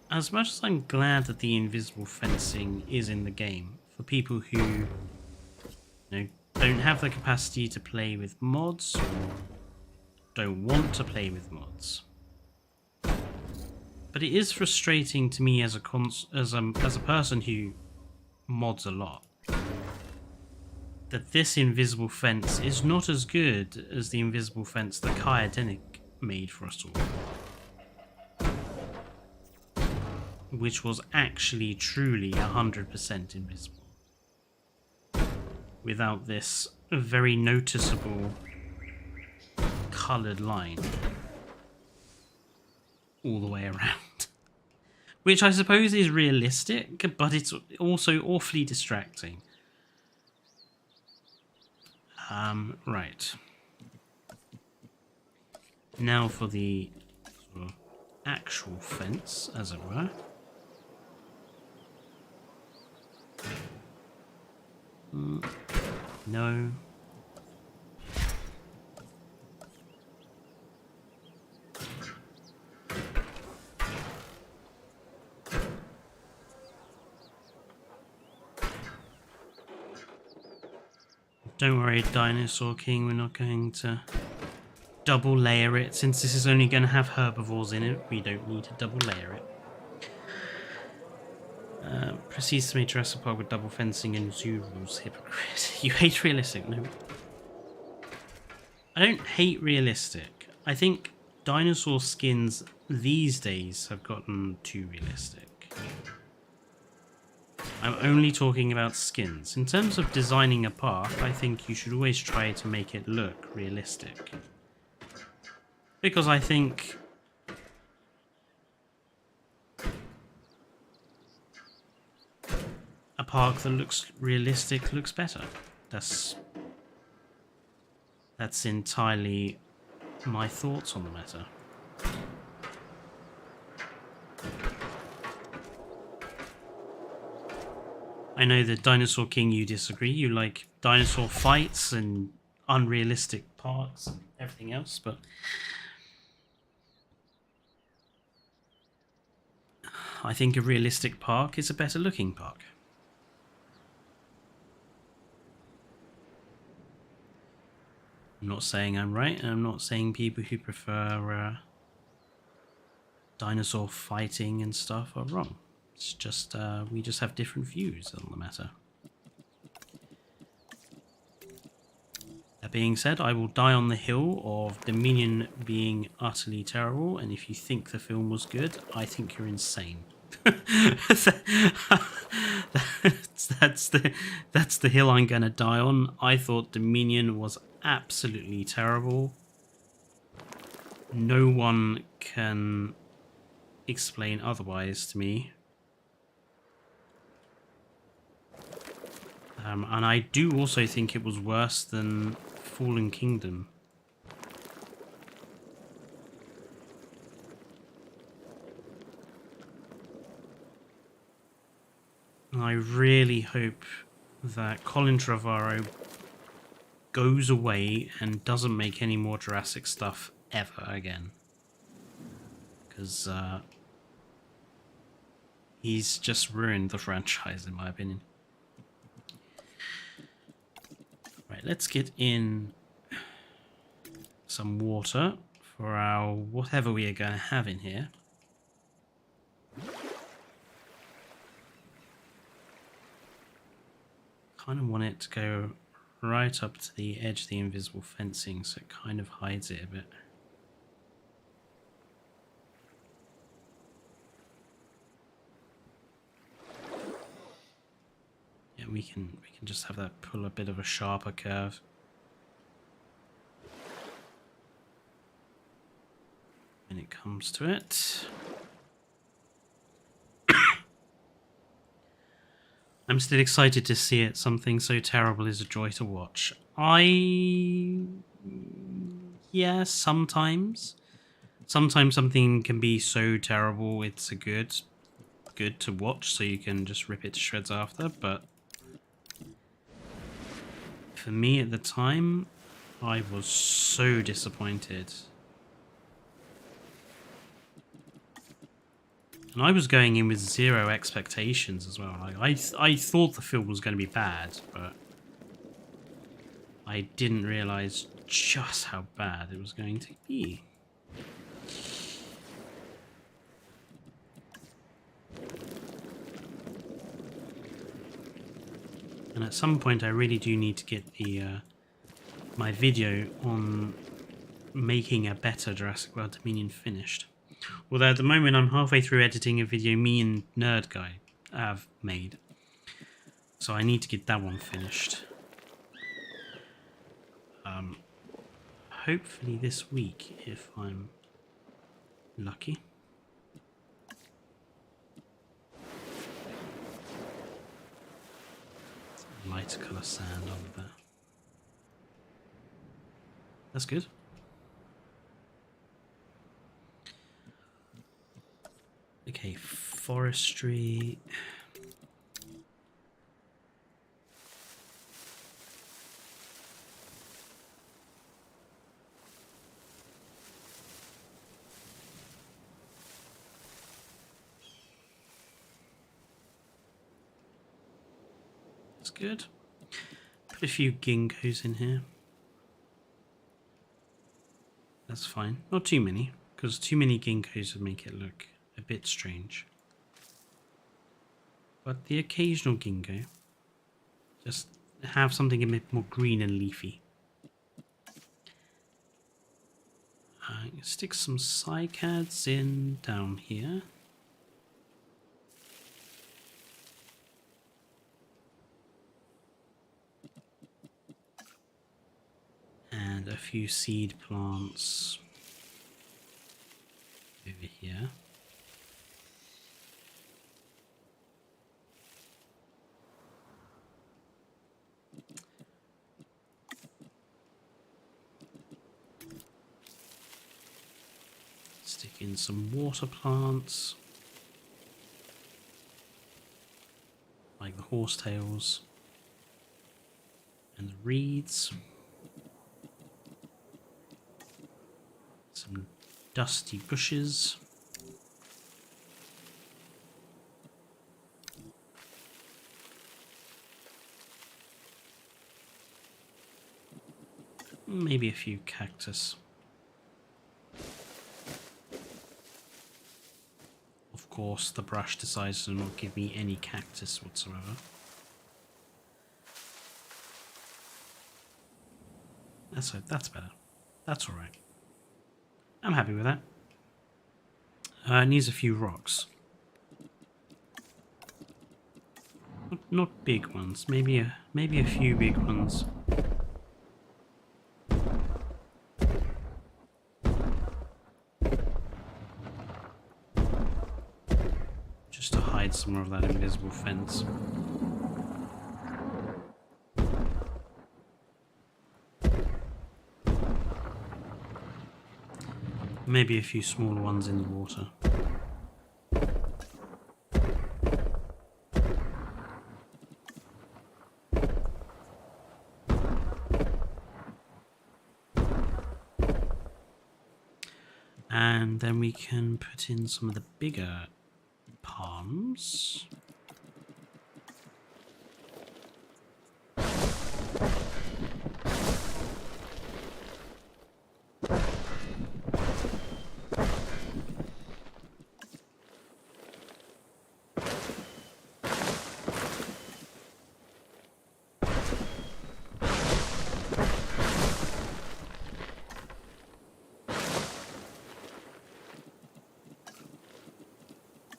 As much as I'm glad that the invisible fencing is in the game, for people who don't have the capacity to play with mods or don't want to play with mods. But it is frustrating to me as a person who mods a lot, that this invisible fence is not as good as the invisible fence that Kaedenic made for us all, which was actually truly 100% invisible, without this very noticeable coloured line all the way around, which I suppose is realistic, but it's also awfully distracting. Right. Now for the sort of actual fence, as it were. No. Don't worry, Dinosaur King, we're not going to double layer it. Since this is only going to have herbivores in it, we don't need to double layer it. Proceeds to make Jurassic Park with double fencing and zoo rules. Hypocrite. You hate realistic? No. I don't hate realistic. I think dinosaur skins these days have gotten too realistic. I'm only talking about skins. In terms of designing a park, I think you should always try to make it look realistic. Because I think a park that looks realistic looks better. That's entirely my thoughts on the matter. I know that Dinosaur King, you disagree. You like dinosaur fights and unrealistic parks and everything else, but I think a realistic park is a better looking park. I'm not saying I'm right, and I'm not saying people who prefer dinosaur fighting and stuff are wrong. It's just, we just have different views on the matter. That being said, I will die on the hill of Dominion being utterly terrible, and if you think the film was good, I think you're insane. that's the hill I'm gonna die on. I thought Dominion was absolutely terrible. No one can explain otherwise to me. And I do also think it was worse than Fallen Kingdom. I really hope that Colin Trevorrow goes away and doesn't make any more Jurassic stuff ever again. Because he's just ruined the franchise, in my opinion. Right, let's get in some water for our whatever we are going to have in here. Kind of want it to go right up to the edge of the invisible fencing, so it kind of hides it a bit. Yeah, we can just have that pull a bit of a sharper curve. When it comes to it. I'm still excited to see it. Something so terrible is a joy to watch. Yeah, sometimes. Sometimes something can be so terrible it's a good to watch, so you can just rip it to shreds after, but for me at the time, I was so disappointed. And I was going in with zero expectations as well. I thought the film was going to be bad, but I didn't realise just how bad it was going to be. And at some point I really do need to get the my video on making a better Jurassic World Dominion finished. Although at the moment I'm halfway through editing a video me and Nerd Guy have made. So I need to get that one finished. Hopefully this week, if I'm lucky. Lighter colour sand on there. That's good. Okay, forestry. That's good. Put a few ginkgos in here. That's fine. Not too many, because too many ginkgos would make it look a bit strange. But the occasional ginkgo, just have something a bit more green and leafy. Stick some cycads in down here. And a few seed plants over here. Stick in some water plants, like the horsetails and the reeds. Some dusty bushes. Maybe a few cactus. Of course, the brush decides to not give me any cactus whatsoever. That's better. That's alright. I'm happy with that. It needs a few rocks. Not big ones. Maybe a few big ones. Just to hide some more of that invisible fence. Maybe a few smaller ones in the water. And then we can put in some of the bigger palms.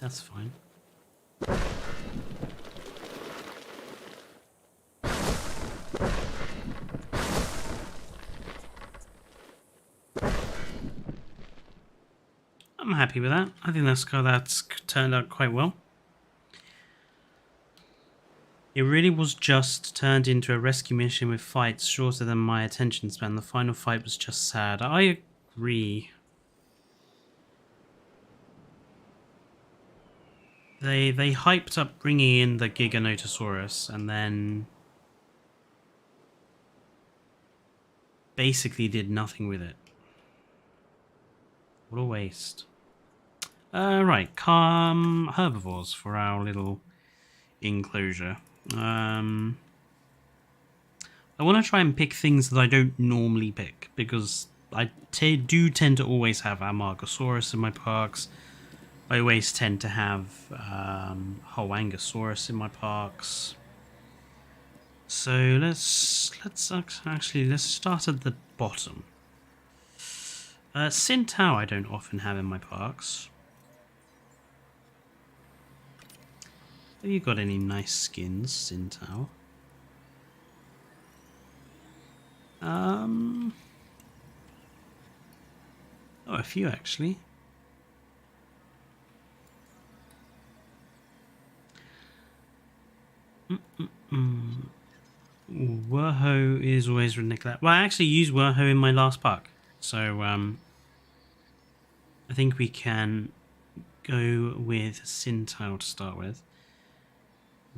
That's fine. I'm happy with that. I think that's turned out quite well. It really was just turned into a rescue mission with fights shorter than my attention span. The final fight was just sad. I agree. They hyped up bringing in the Giganotosaurus and then basically did nothing with it. What a waste. Right, herbivores for our little enclosure. I want to try and pick things that I don't normally pick because I do tend to always have Amargasaurus in my parks. I always tend to have Hoangosaurus in my parks. So let's start at the bottom. Centaur I don't often have in my parks. Have you got any nice skins, Centaur? Oh, a few actually. Werho is always neglected. Well, I actually used Werho in my last park, so I think we can go with Centaur to start with.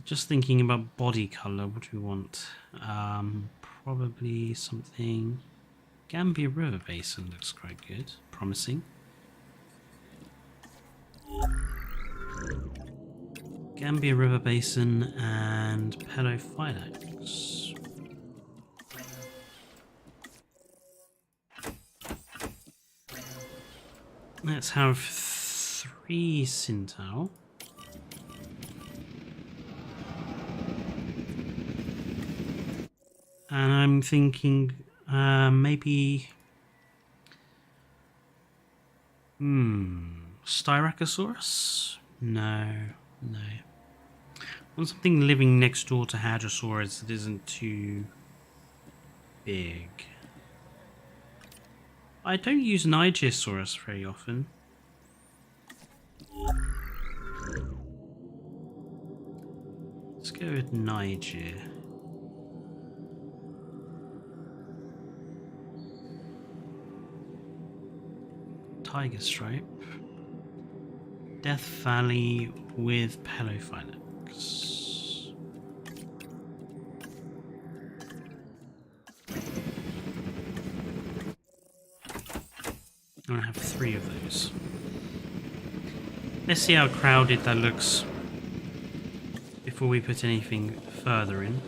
Just thinking about body color, what do we want? Probably something. Gambia River Basin looks quite good, promising. Gambia River Basin and Pelophylax. Let's have 3 Sintal. And I'm thinking maybe... Styracosaurus? No. I want something living next door to Hadrosaurus that isn't too big. I don't use Nigersaurus very often. Let's go with Niger. Tiger Stripe. Death Valley with Pelophylax. I'm gonna have 3 of those. Let's see how crowded that looks before we put anything further in.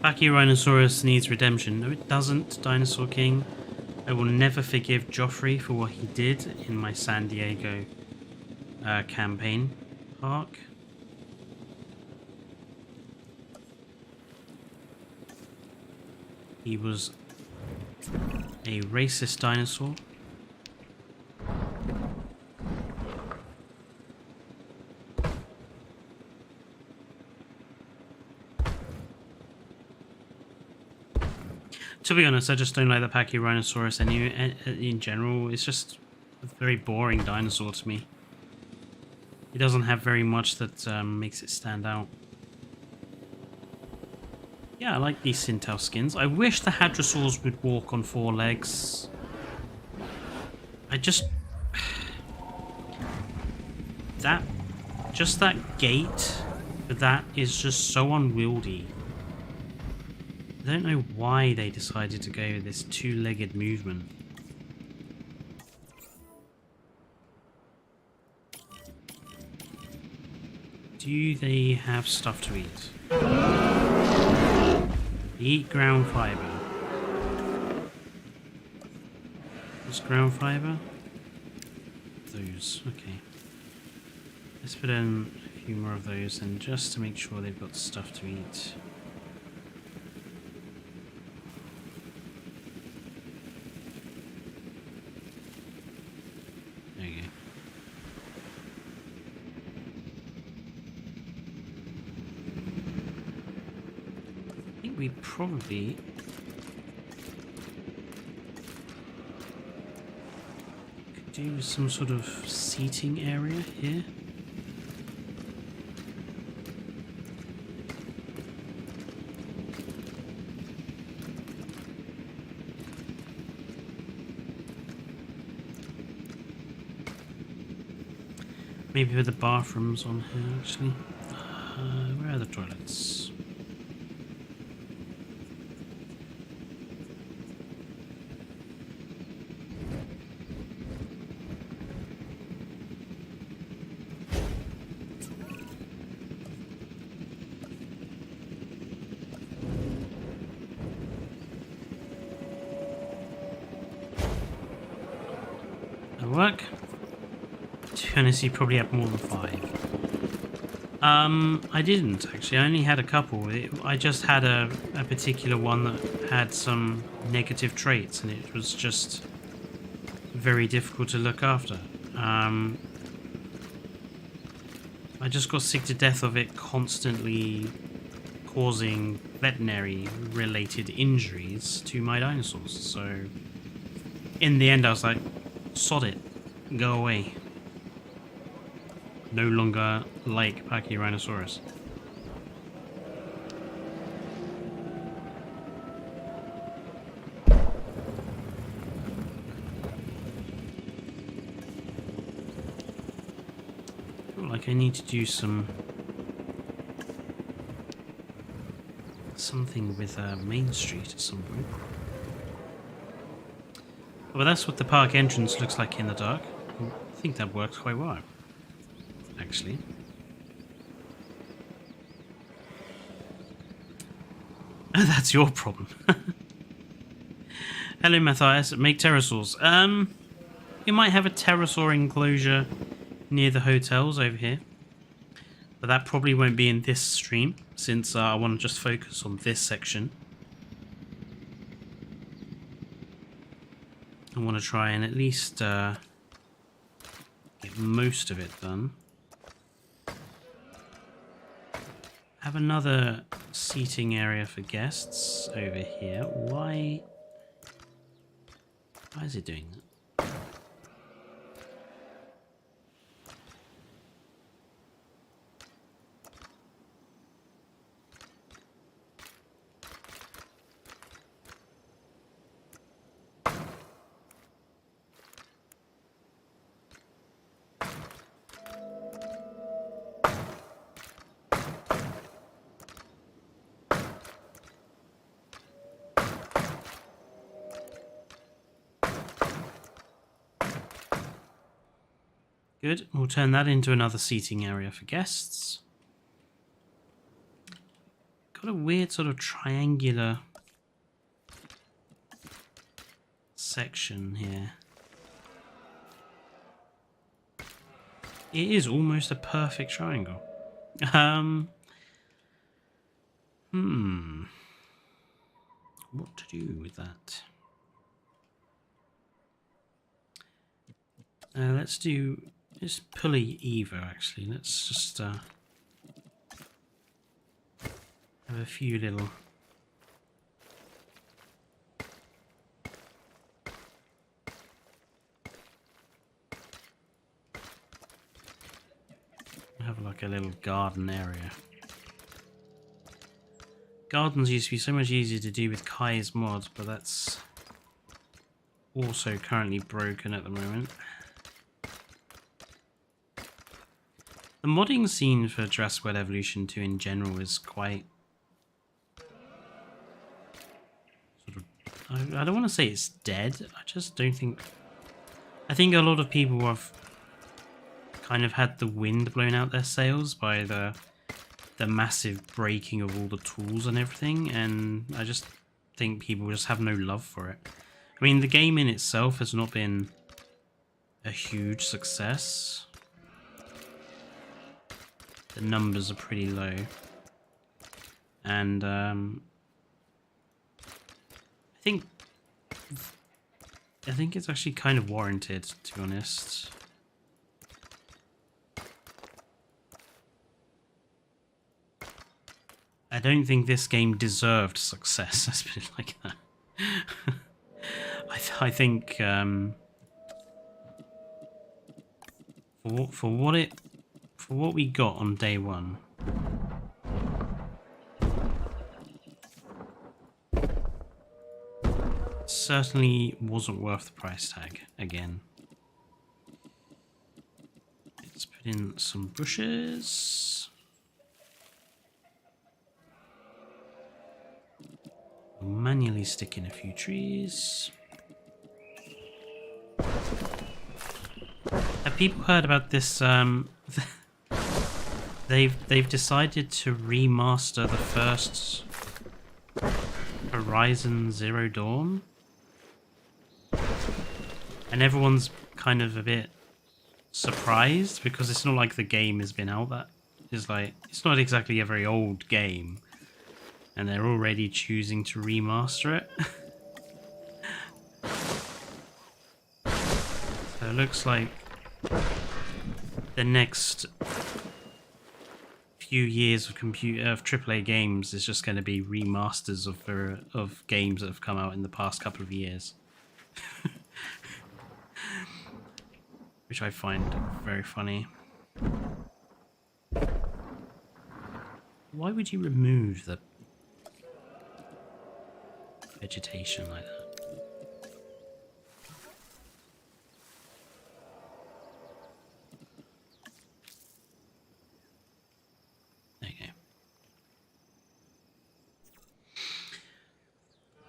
Pachyrhinosaurus needs redemption. No, it doesn't, Dinosaur King. I will never forgive Joffrey for what he did in my San Diego campaign park. He was a racist dinosaur. To be honest, I just don't like the Pachyrhinosaurus in general. It's just a very boring dinosaur to me. It doesn't have very much that makes it stand out. Yeah, I like these Sintal skins. I wish the Hadrosaurs would walk on 4 legs. Just that gait, that is just so unwieldy. I don't know why they decided to go with this 2-legged movement. Do they have stuff to eat? Eat ground fiber. What's ground fiber? Those, okay. Let's put in a few more of those and just to make sure they've got stuff to eat. We probably could do some sort of seating area here. Maybe with the bathrooms on here actually. Where are the toilets? Work. To be honest, you probably have more than 5. I didn't actually. I only had a couple. I just had a particular one that had some negative traits, and it was just very difficult to look after. I just got sick to death of it constantly causing veterinary-related injuries to my dinosaurs. So, in the end, I was like, sod it. Go away. No longer like Pachyrhinosaurus. Feel like I need to do something with Main Street at some point. Well, that's what the park entrance looks like in the dark. I think that works quite well, actually. That's your problem. Hello, Matthias. Make pterosaurs. We might have a pterosaur enclosure near the hotels over here. But that probably won't be in this stream, since I want to just focus on this section. I want to try and at least get most of it done. Have another seating area for guests over here. Why is it doing that? Good, we'll turn that into another seating area for guests. Got a weird sort of triangular section here. It is almost a perfect triangle. What to do with that? Let's do... It's pulley Evo, actually. Let's just have a few little... have like a little garden area. Gardens used to be so much easier to do with Kai's mod, but that's also currently broken at the moment. The modding scene for Jurassic World Evolution 2 in general is quite... sort of... I don't want to say it's dead, I just don't think... I think a lot of people have kind of had the wind blown out their sails by the massive breaking of all the tools and everything, and I just think people just have no love for it. I mean, the game in itself has not been a huge success. The numbers are pretty low, and I think it's actually kind of warranted, to be honest. I don't think this game deserved success. Let's put it like that. I think for what we got on day one, certainly wasn't worth the price tag again. Let's put in some bushes. Manually stick in a few trees. Have people heard about this? They've decided to remaster the first Horizon Zero Dawn, and everyone's kind of a bit surprised because it's not like the game has been out. That is like, it's not exactly a very old game, and they're already choosing to remaster it. So it looks like the next few years of AAA games is just going to be remasters of games that have come out in the past couple of years, which I find very funny. Why would you remove the vegetation like that? Okay.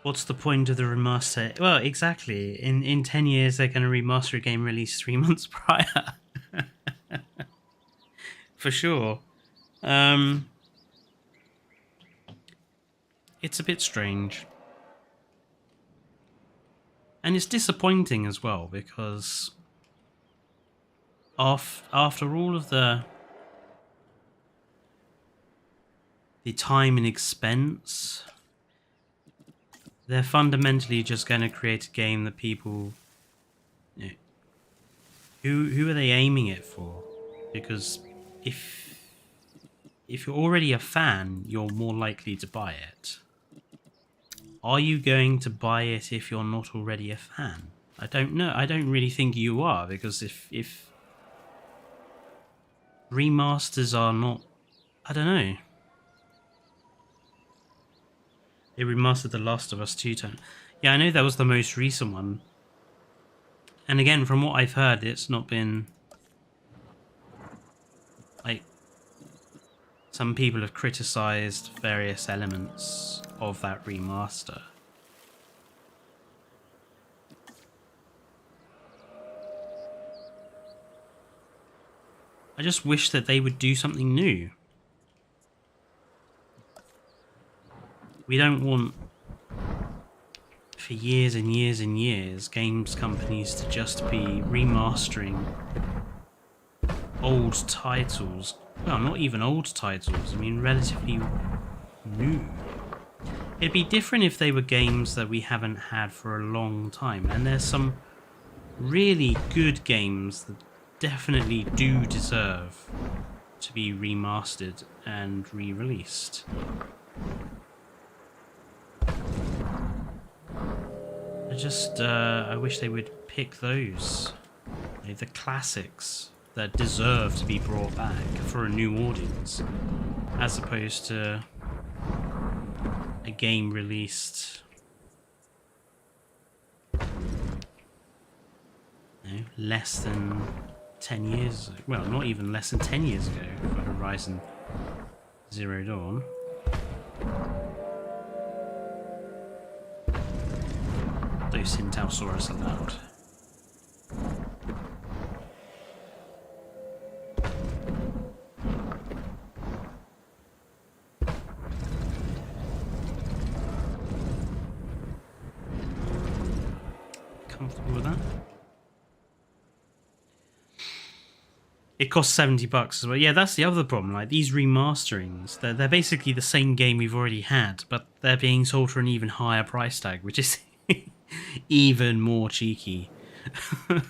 What's the point of the remaster? Well, exactly. In 10 years, they're going to remaster a game released 3 months prior. For sure. It's a bit strange. And it's disappointing as well, because after all of the time and expense, they're fundamentally just going to create a game that people, you know, who are they aiming it for? Because if you're already a fan, you're more likely to buy it. Are you going to buy it if you're not already a fan? I don't know. I don't really think you are, because if remasters are not, I don't know. They remastered The Last of Us 2 time. Yeah, I know that was the most recent one. And again, from what I've heard, it's not been like, some people have criticized various elements of that remaster. I just wish that they would do something new. We don't want, for years and years and years, games companies to just be remastering old titles. Well, not even old titles, I mean relatively new. It'd be different if they were games that we haven't had for a long time, and there's some really good games that definitely do deserve to be remastered and re-released. I wish they would pick those, the classics that deserve to be brought back for a new audience, as opposed to a game released less than 10 years ago. Well, not even less than 10 years ago for Horizon Zero Dawn. Those Centausaurus are loud. Comfortable with that? It costs $70 as well. Yeah, that's the other problem. Like, these remasterings, they're basically the same game we've already had, but they're being sold for an even higher price tag, which is even more cheeky. I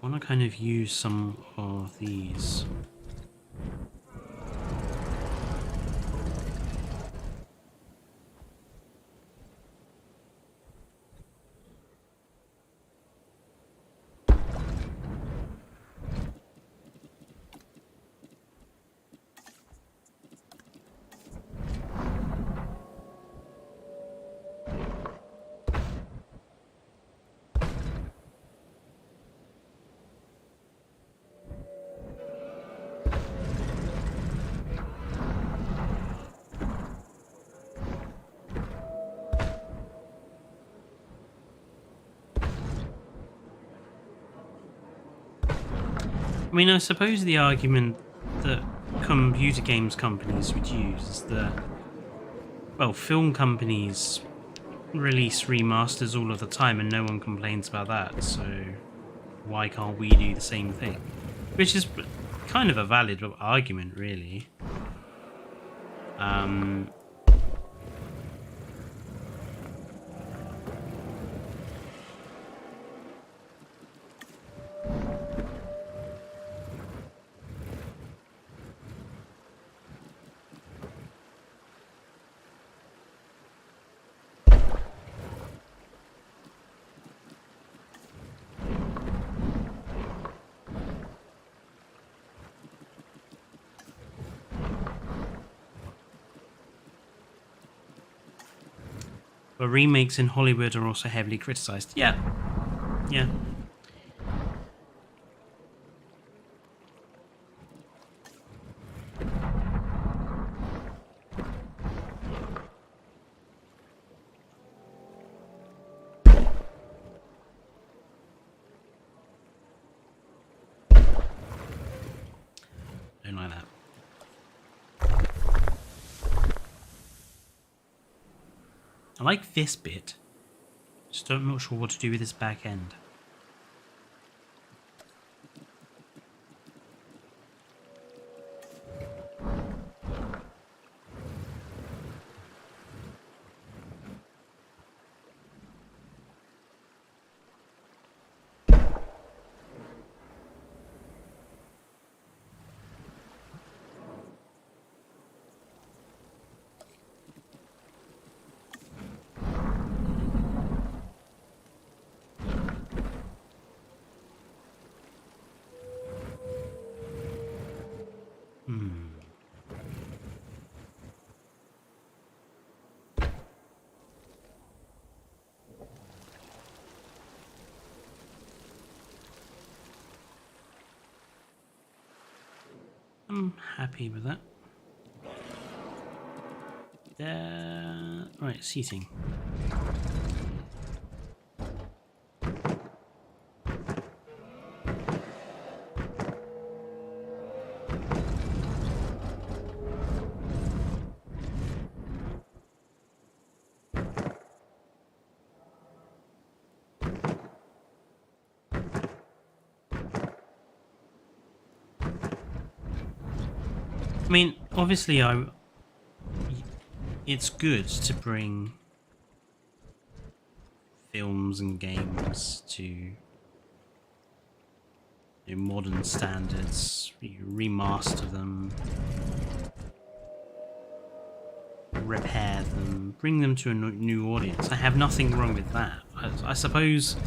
want to kind of use some of these. I mean, I suppose the argument that computer games companies would use is that, well, film companies release remasters all of the time and no one complains about that, so why can't we do the same thing? Which is kind of a valid argument, really. But remakes in Hollywood are also heavily criticized. Yeah. Yeah. I like this bit. Just I'm not sure what to do with this back end. I'm happy with that. Right, seating. I mean, obviously, it's good to bring films and games to modern standards, remaster them, repair them, bring them to a new audience. I have nothing wrong with that. I suppose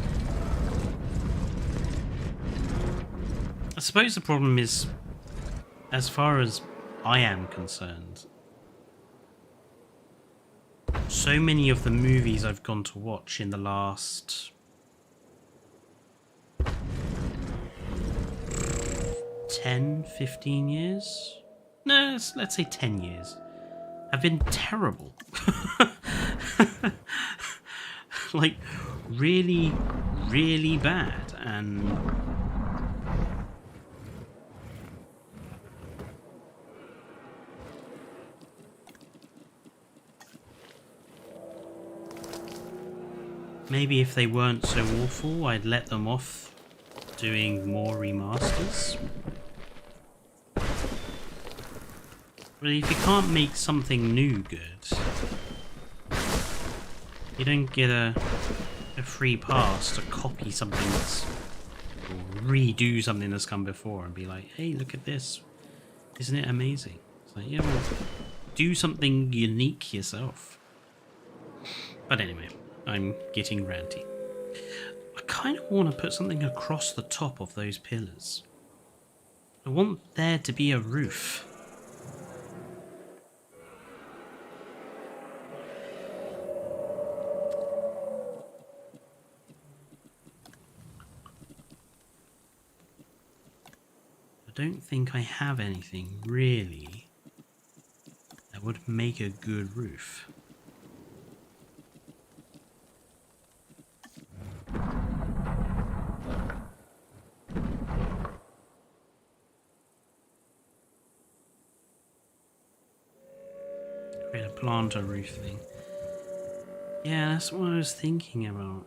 the problem is, as far as I am concerned, so many of the movies I've gone to watch in the last 10, 15 years? No, let's say 10 years. Have been terrible. Like, really, really bad. And maybe if they weren't so awful, I'd let them off doing more remasters. But if you can't make something new good, you don't get a free pass to copy something that's, or redo something that's come before and be like, hey, look at this. Isn't it amazing? It's like, yeah, well, do something unique yourself. But anyway, I'm getting ranty. I kind of want to put something across the top of those pillars. I want there to be a roof. I don't think I have anything really that would make a good roof. Create a planter roof thing. Yeah, that's what I was thinking about.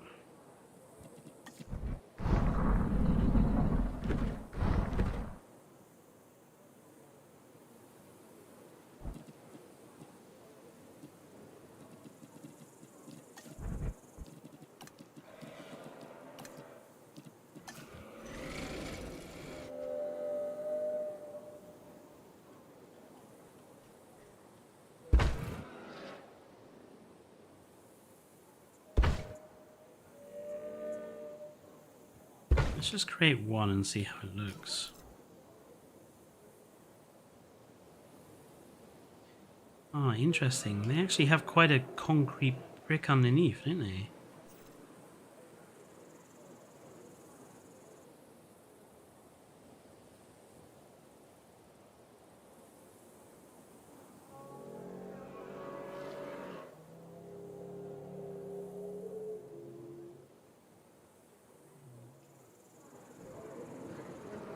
Let's just create one and see how it looks. Ah, interesting. They actually have quite a concrete brick underneath, don't they?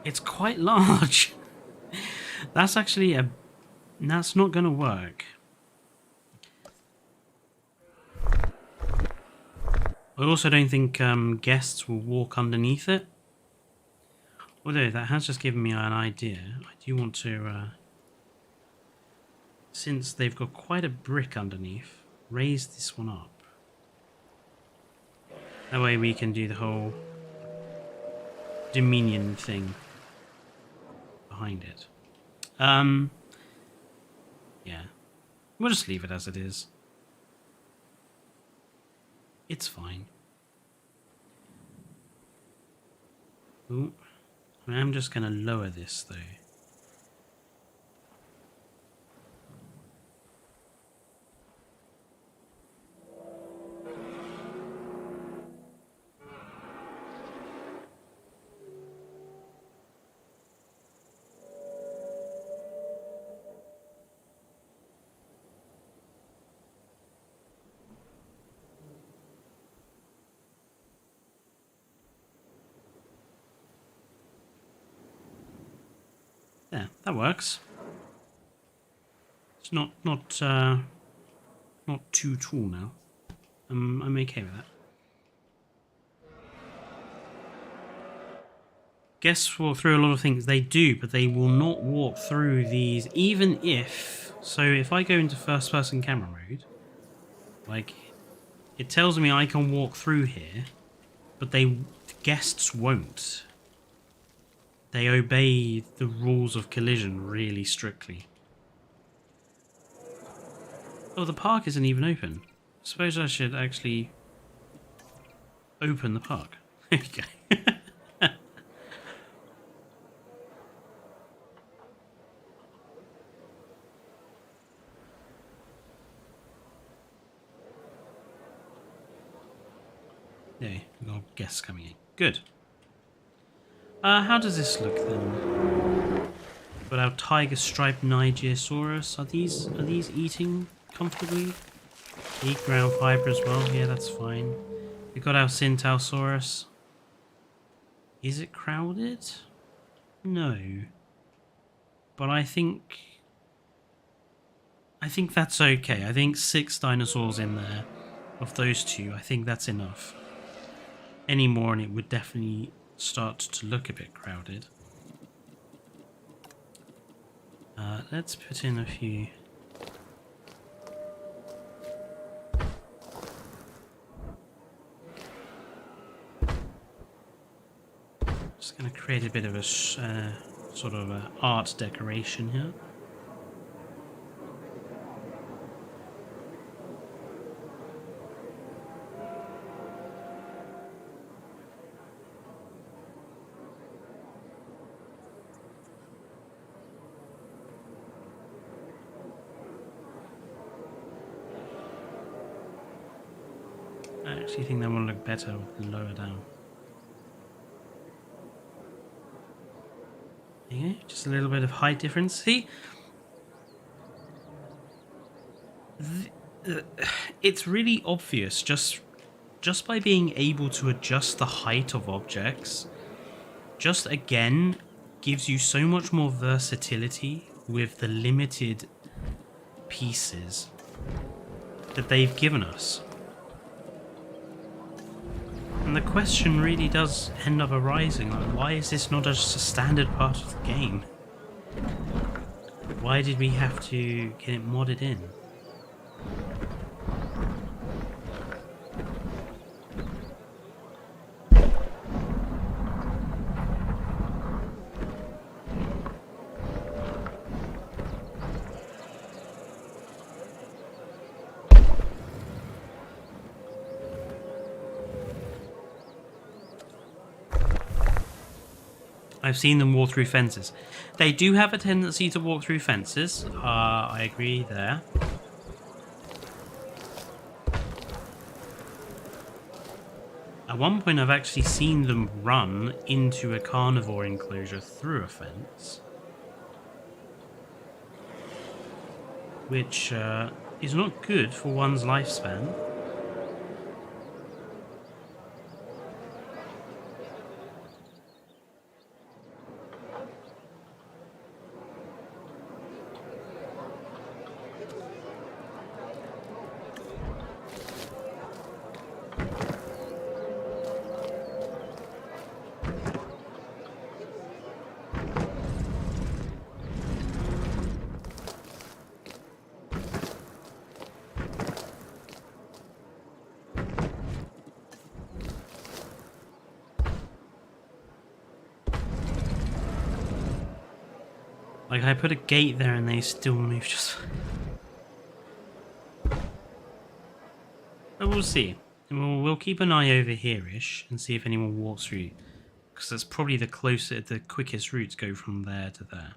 It's quite large. That's actually that's not going to work. I also don't think guests will walk underneath it. Although that has just given me an idea. I do want to, since they've got quite a brick underneath, raise this one up. That way we can do the whole Dominion thing behind it. Yeah. We'll just leave it as it is. It's fine. Ooh. I'm just going to lower this though. Yeah, that works. It's not too tall now. I'm okay with that. Guests walk through a lot of things. They do, but they will not walk through these, even if... So if I go into first-person camera mode, like, it tells me I can walk through here, but guests won't. They obey the rules of collision really strictly. Oh, the park isn't even open. I suppose I should actually open the park. There you go. There, we've got guests coming in. Good. How does this look then? Got our tiger striped Nigersaurus. Are these eating comfortably? Eat ground fiber as well. Yeah, that's fine. We got our Centausaurus. Is it crowded? No. But I think that's okay. I think 6 dinosaurs in there of those two. I think that's enough. Any more and it would definitely start to look a bit crowded. Let's put in a few. Just going to create a bit of a sort of art decoration here. I actually think that will look better lower down. There you go, just a little bit of height difference. See? It's really obvious just by being able to adjust the height of objects. Just again gives you so much more versatility with the limited pieces that they've given us. And the question really does end up arising, like, why is this not just a standard part of the game? Why did we have to get it modded in? I've seen them walk through fences. They do have a tendency to walk through fences. I agree there. At one point I've actually seen them run into a carnivore enclosure through a fence. Which is not good for one's lifespan. Like, I put a gate there and they still move just... But we'll see. We'll keep an eye over here-ish and see if anyone walks through. Because that's probably the quickest route to go from there to there.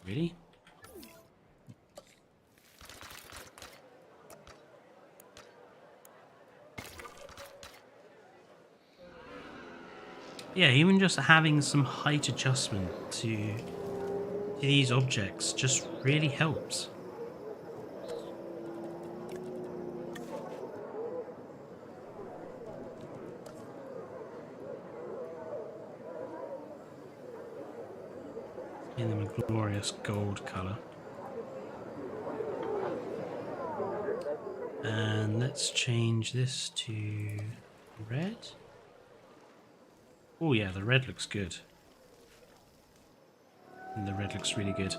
Really? Yeah, even just having some height adjustment to these objects just really helps. Give them a glorious gold colour. And let's change this to red. Oh yeah, the red looks good. And the red looks really good.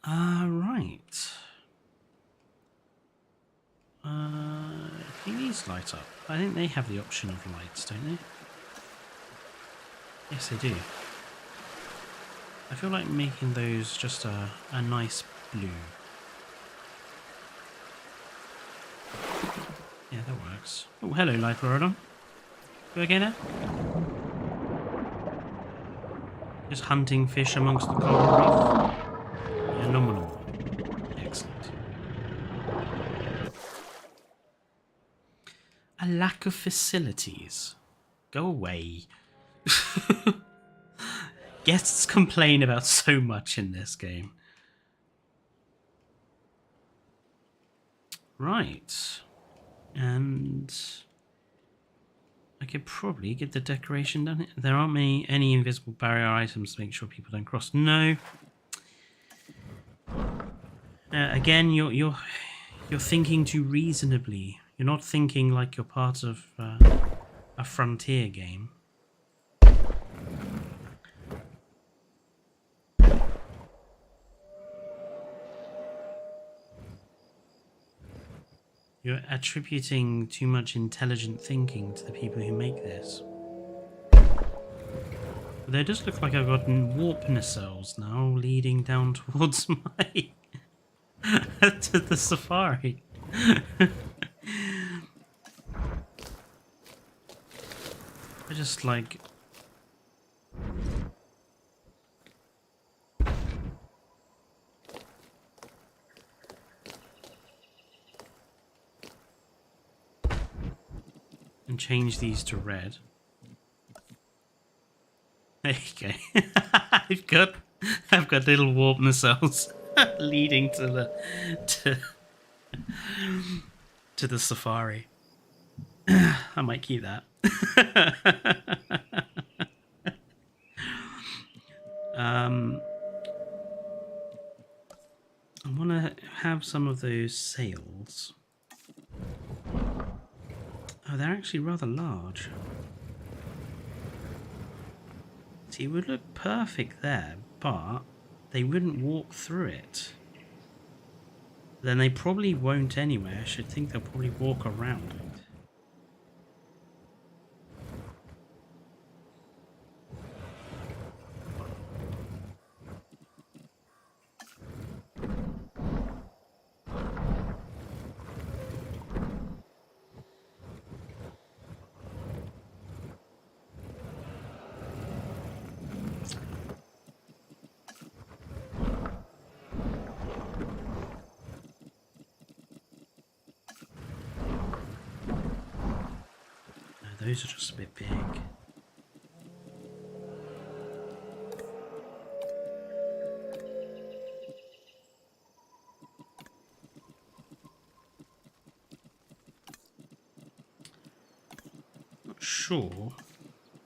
Right. I think these light up. I think they have the option of lights, don't they? Yes, they do. I feel like making those just a nice blue. Yeah, that works. Oh, hello, Lycorodon. You okay there? Just hunting fish amongst the coral reef. Phenomenal. Excellent. A lack of facilities. Go away. Guests complain about so much in this game. Right. And I could probably get the decoration done. There aren't any invisible barrier items to make sure people don't cross. No. Again, you're thinking too reasonably. You're not thinking like you're part of a frontier game. You're attributing too much intelligent thinking to the people who make this. But it does look like I've got warp nacelles now leading down towards my... to the safari. I just like... and change these to red. There you go. I've got little warp nacelles leading to the safari. I might keep that. I want to have some of those sails. Oh, they're actually rather large. See, it would look perfect there, but they wouldn't walk through it. Then they probably won't anyway. I should think they'll probably walk around it. Those are just a bit big. Not sure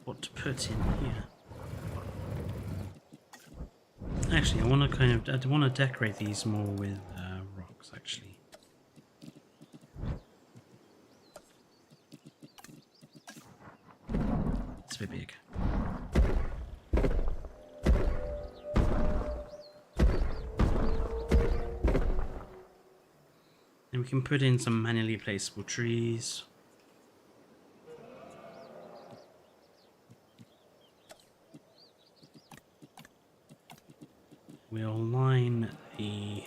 what to put in here. Actually, I want to decorate these more with rocks. Actually. It's a bit big. And we can put in some manually placeable trees. We'll line the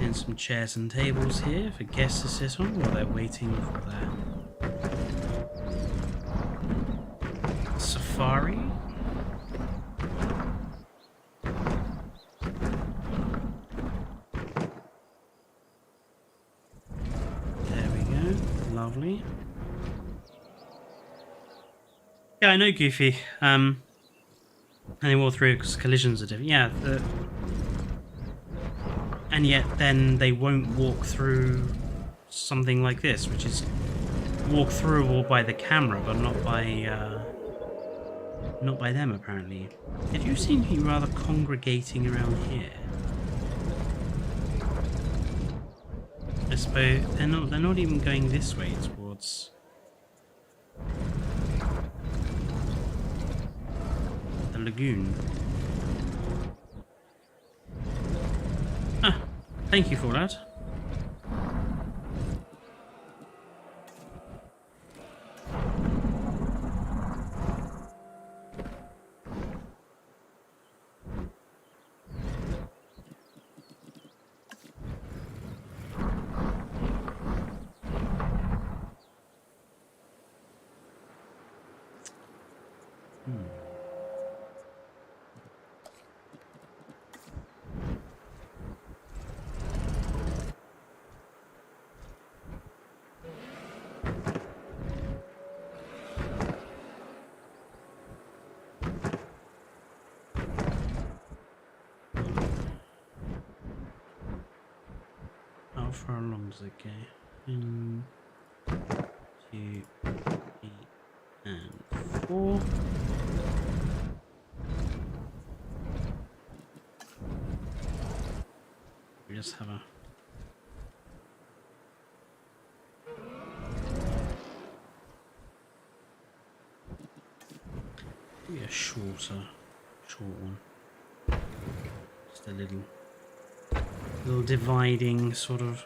and some chairs and tables here for guests to sit on while they're waiting for their safari. There we go. Lovely. Yeah, I know, Goofy. And they walk through because collisions are different. Yeah, and yet then they won't walk through something like this, which is walk throughable by the camera, but not by them apparently. They do seem to be rather congregating around here. I suppose they're not even going this way towards the lagoon. Ah, thank you for that. How far along does it go? 1, 2, 3, and 4. We just have a maybe a short one. Just a little dividing sort of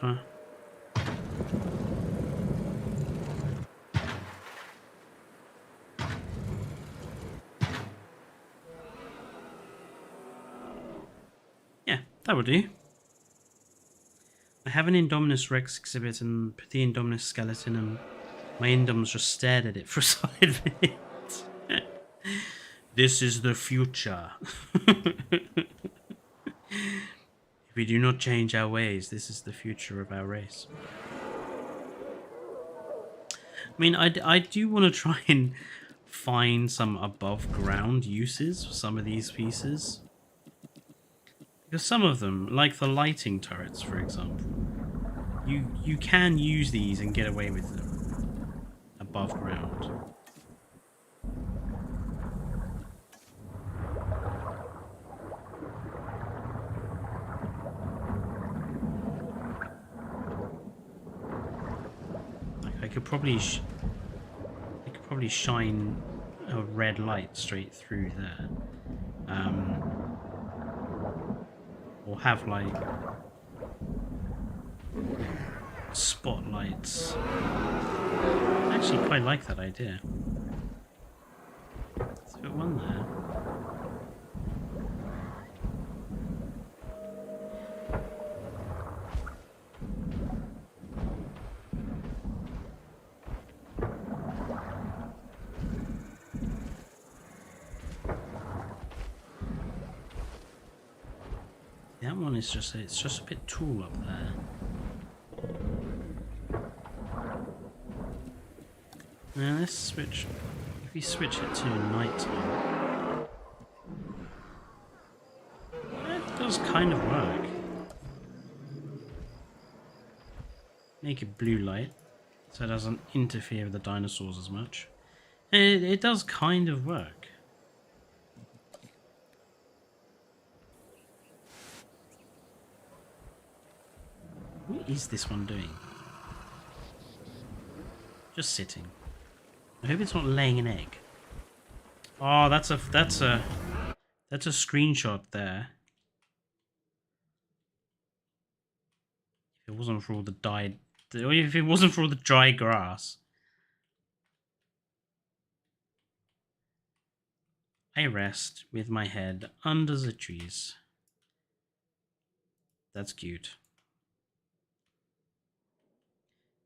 yeah, that would do. I have an Indominus Rex exhibit and put the Indominus skeleton, and my Indoms just stared at it for a solid minute. This is the future. If we do not change our ways, this is the future of our race. I mean, I do want to try and find some above ground uses for some of these pieces. Because some of them, like the lighting turrets, for example, you can use these and get away with them above ground. I could probably shine a red light straight through there, or have like spotlights. I actually quite like that idea. Let's put one there. That one is just a bit tall up there. Now let's switch. If we switch it to nighttime, that does kind of work. Make it blue light so it doesn't interfere with the dinosaurs as much. And it does kind of work. What is this one doing? Just sitting. I hope it's not laying an egg. Oh, that's That's a screenshot there. If it wasn't for all the if it wasn't for all the dry grass. I rest with my head under the trees. That's cute.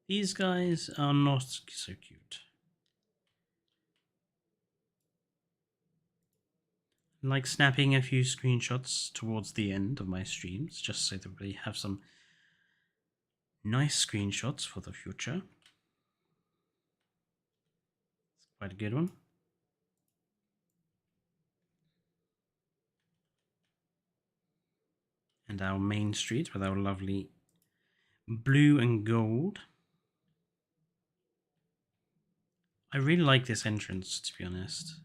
These guys are not so cute. I like snapping a few screenshots towards the end of my streams, just so that we have some nice screenshots for the future. It's quite a good one. And our main street with our lovely blue and gold. I really like this entrance, to be honest.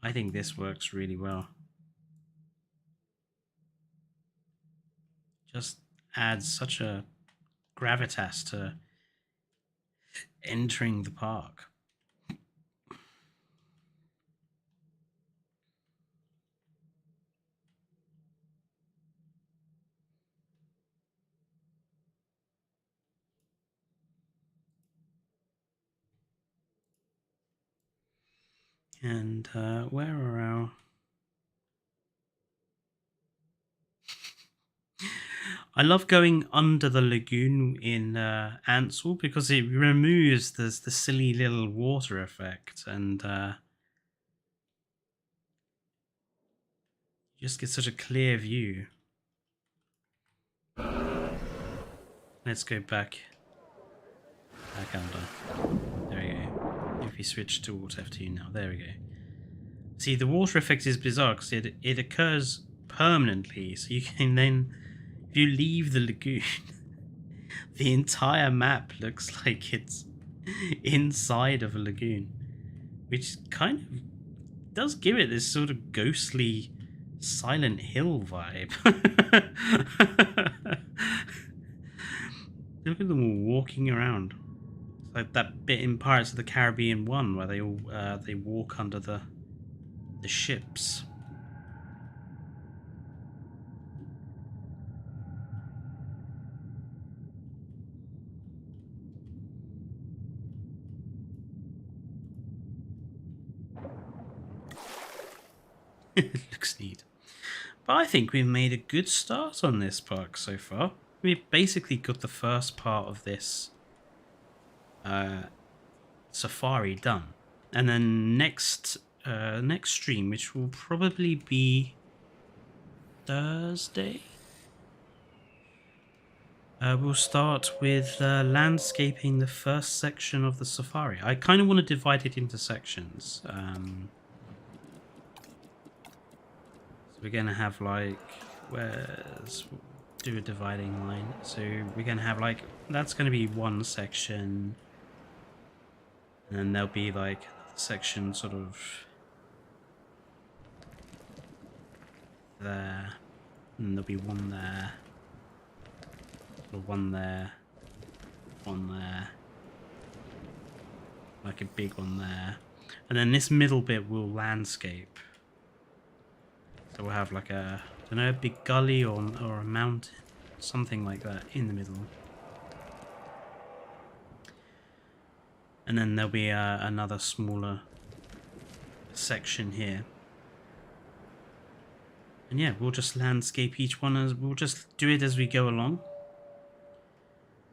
I think this works really well. Just adds such a gravitas to entering the park. And where are our... I love going under the lagoon in Ansel because it removes the silly little water effect, and you just get such a clear view. Let's go back under. There we go. If we switch to Alt F2 now, there we go. See, the water effect is bizarre because it occurs permanently, so you can then, if you leave the lagoon, the entire map looks like it's inside of a lagoon, which kind of does give it this sort of ghostly Silent Hill vibe. Look at them all walking around. It's like that bit in Pirates of the Caribbean 1 where they all they walk under the ships. It looks neat. But I think we've made a good start on this park so far. We've basically got the first part of this safari done. And then next stream, which will probably be Thursday, we'll start with landscaping the first section of the safari. I kind of want to divide it into sections. So we're going to have like, do a dividing line. So we're going to have like, that's going to be one section. And then there'll be like a section sort of there. And there'll be one there. One there. One there. Like a big one there. And then this middle bit will landscape. So we'll have like a, I don't know, a big gully or a mountain. Something like that in the middle. And then there'll be another smaller section here. And yeah, we'll just landscape each one as we'll just do it as we go along.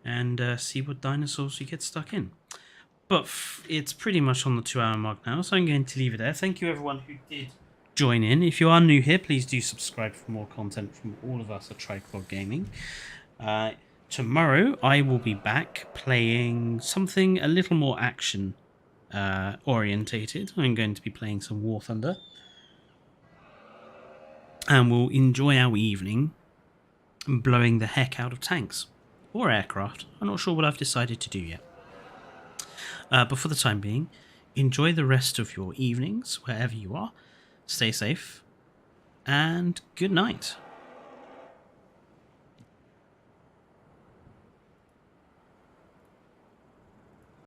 And see what dinosaurs we get stuck in. But it's pretty much on the 2-hour mark now, so I'm going to leave it there. Thank you everyone who did join in. If you are new here, please do subscribe for more content from all of us at Triclog Gaming. Tomorrow I will be back playing something a little more action orientated. I'm going to be playing some War Thunder. And we'll enjoy our evening blowing the heck out of tanks. Or aircraft. I'm not sure what I've decided to do yet. But for the time being, enjoy the rest of your evenings, wherever you are. Stay safe. And good night.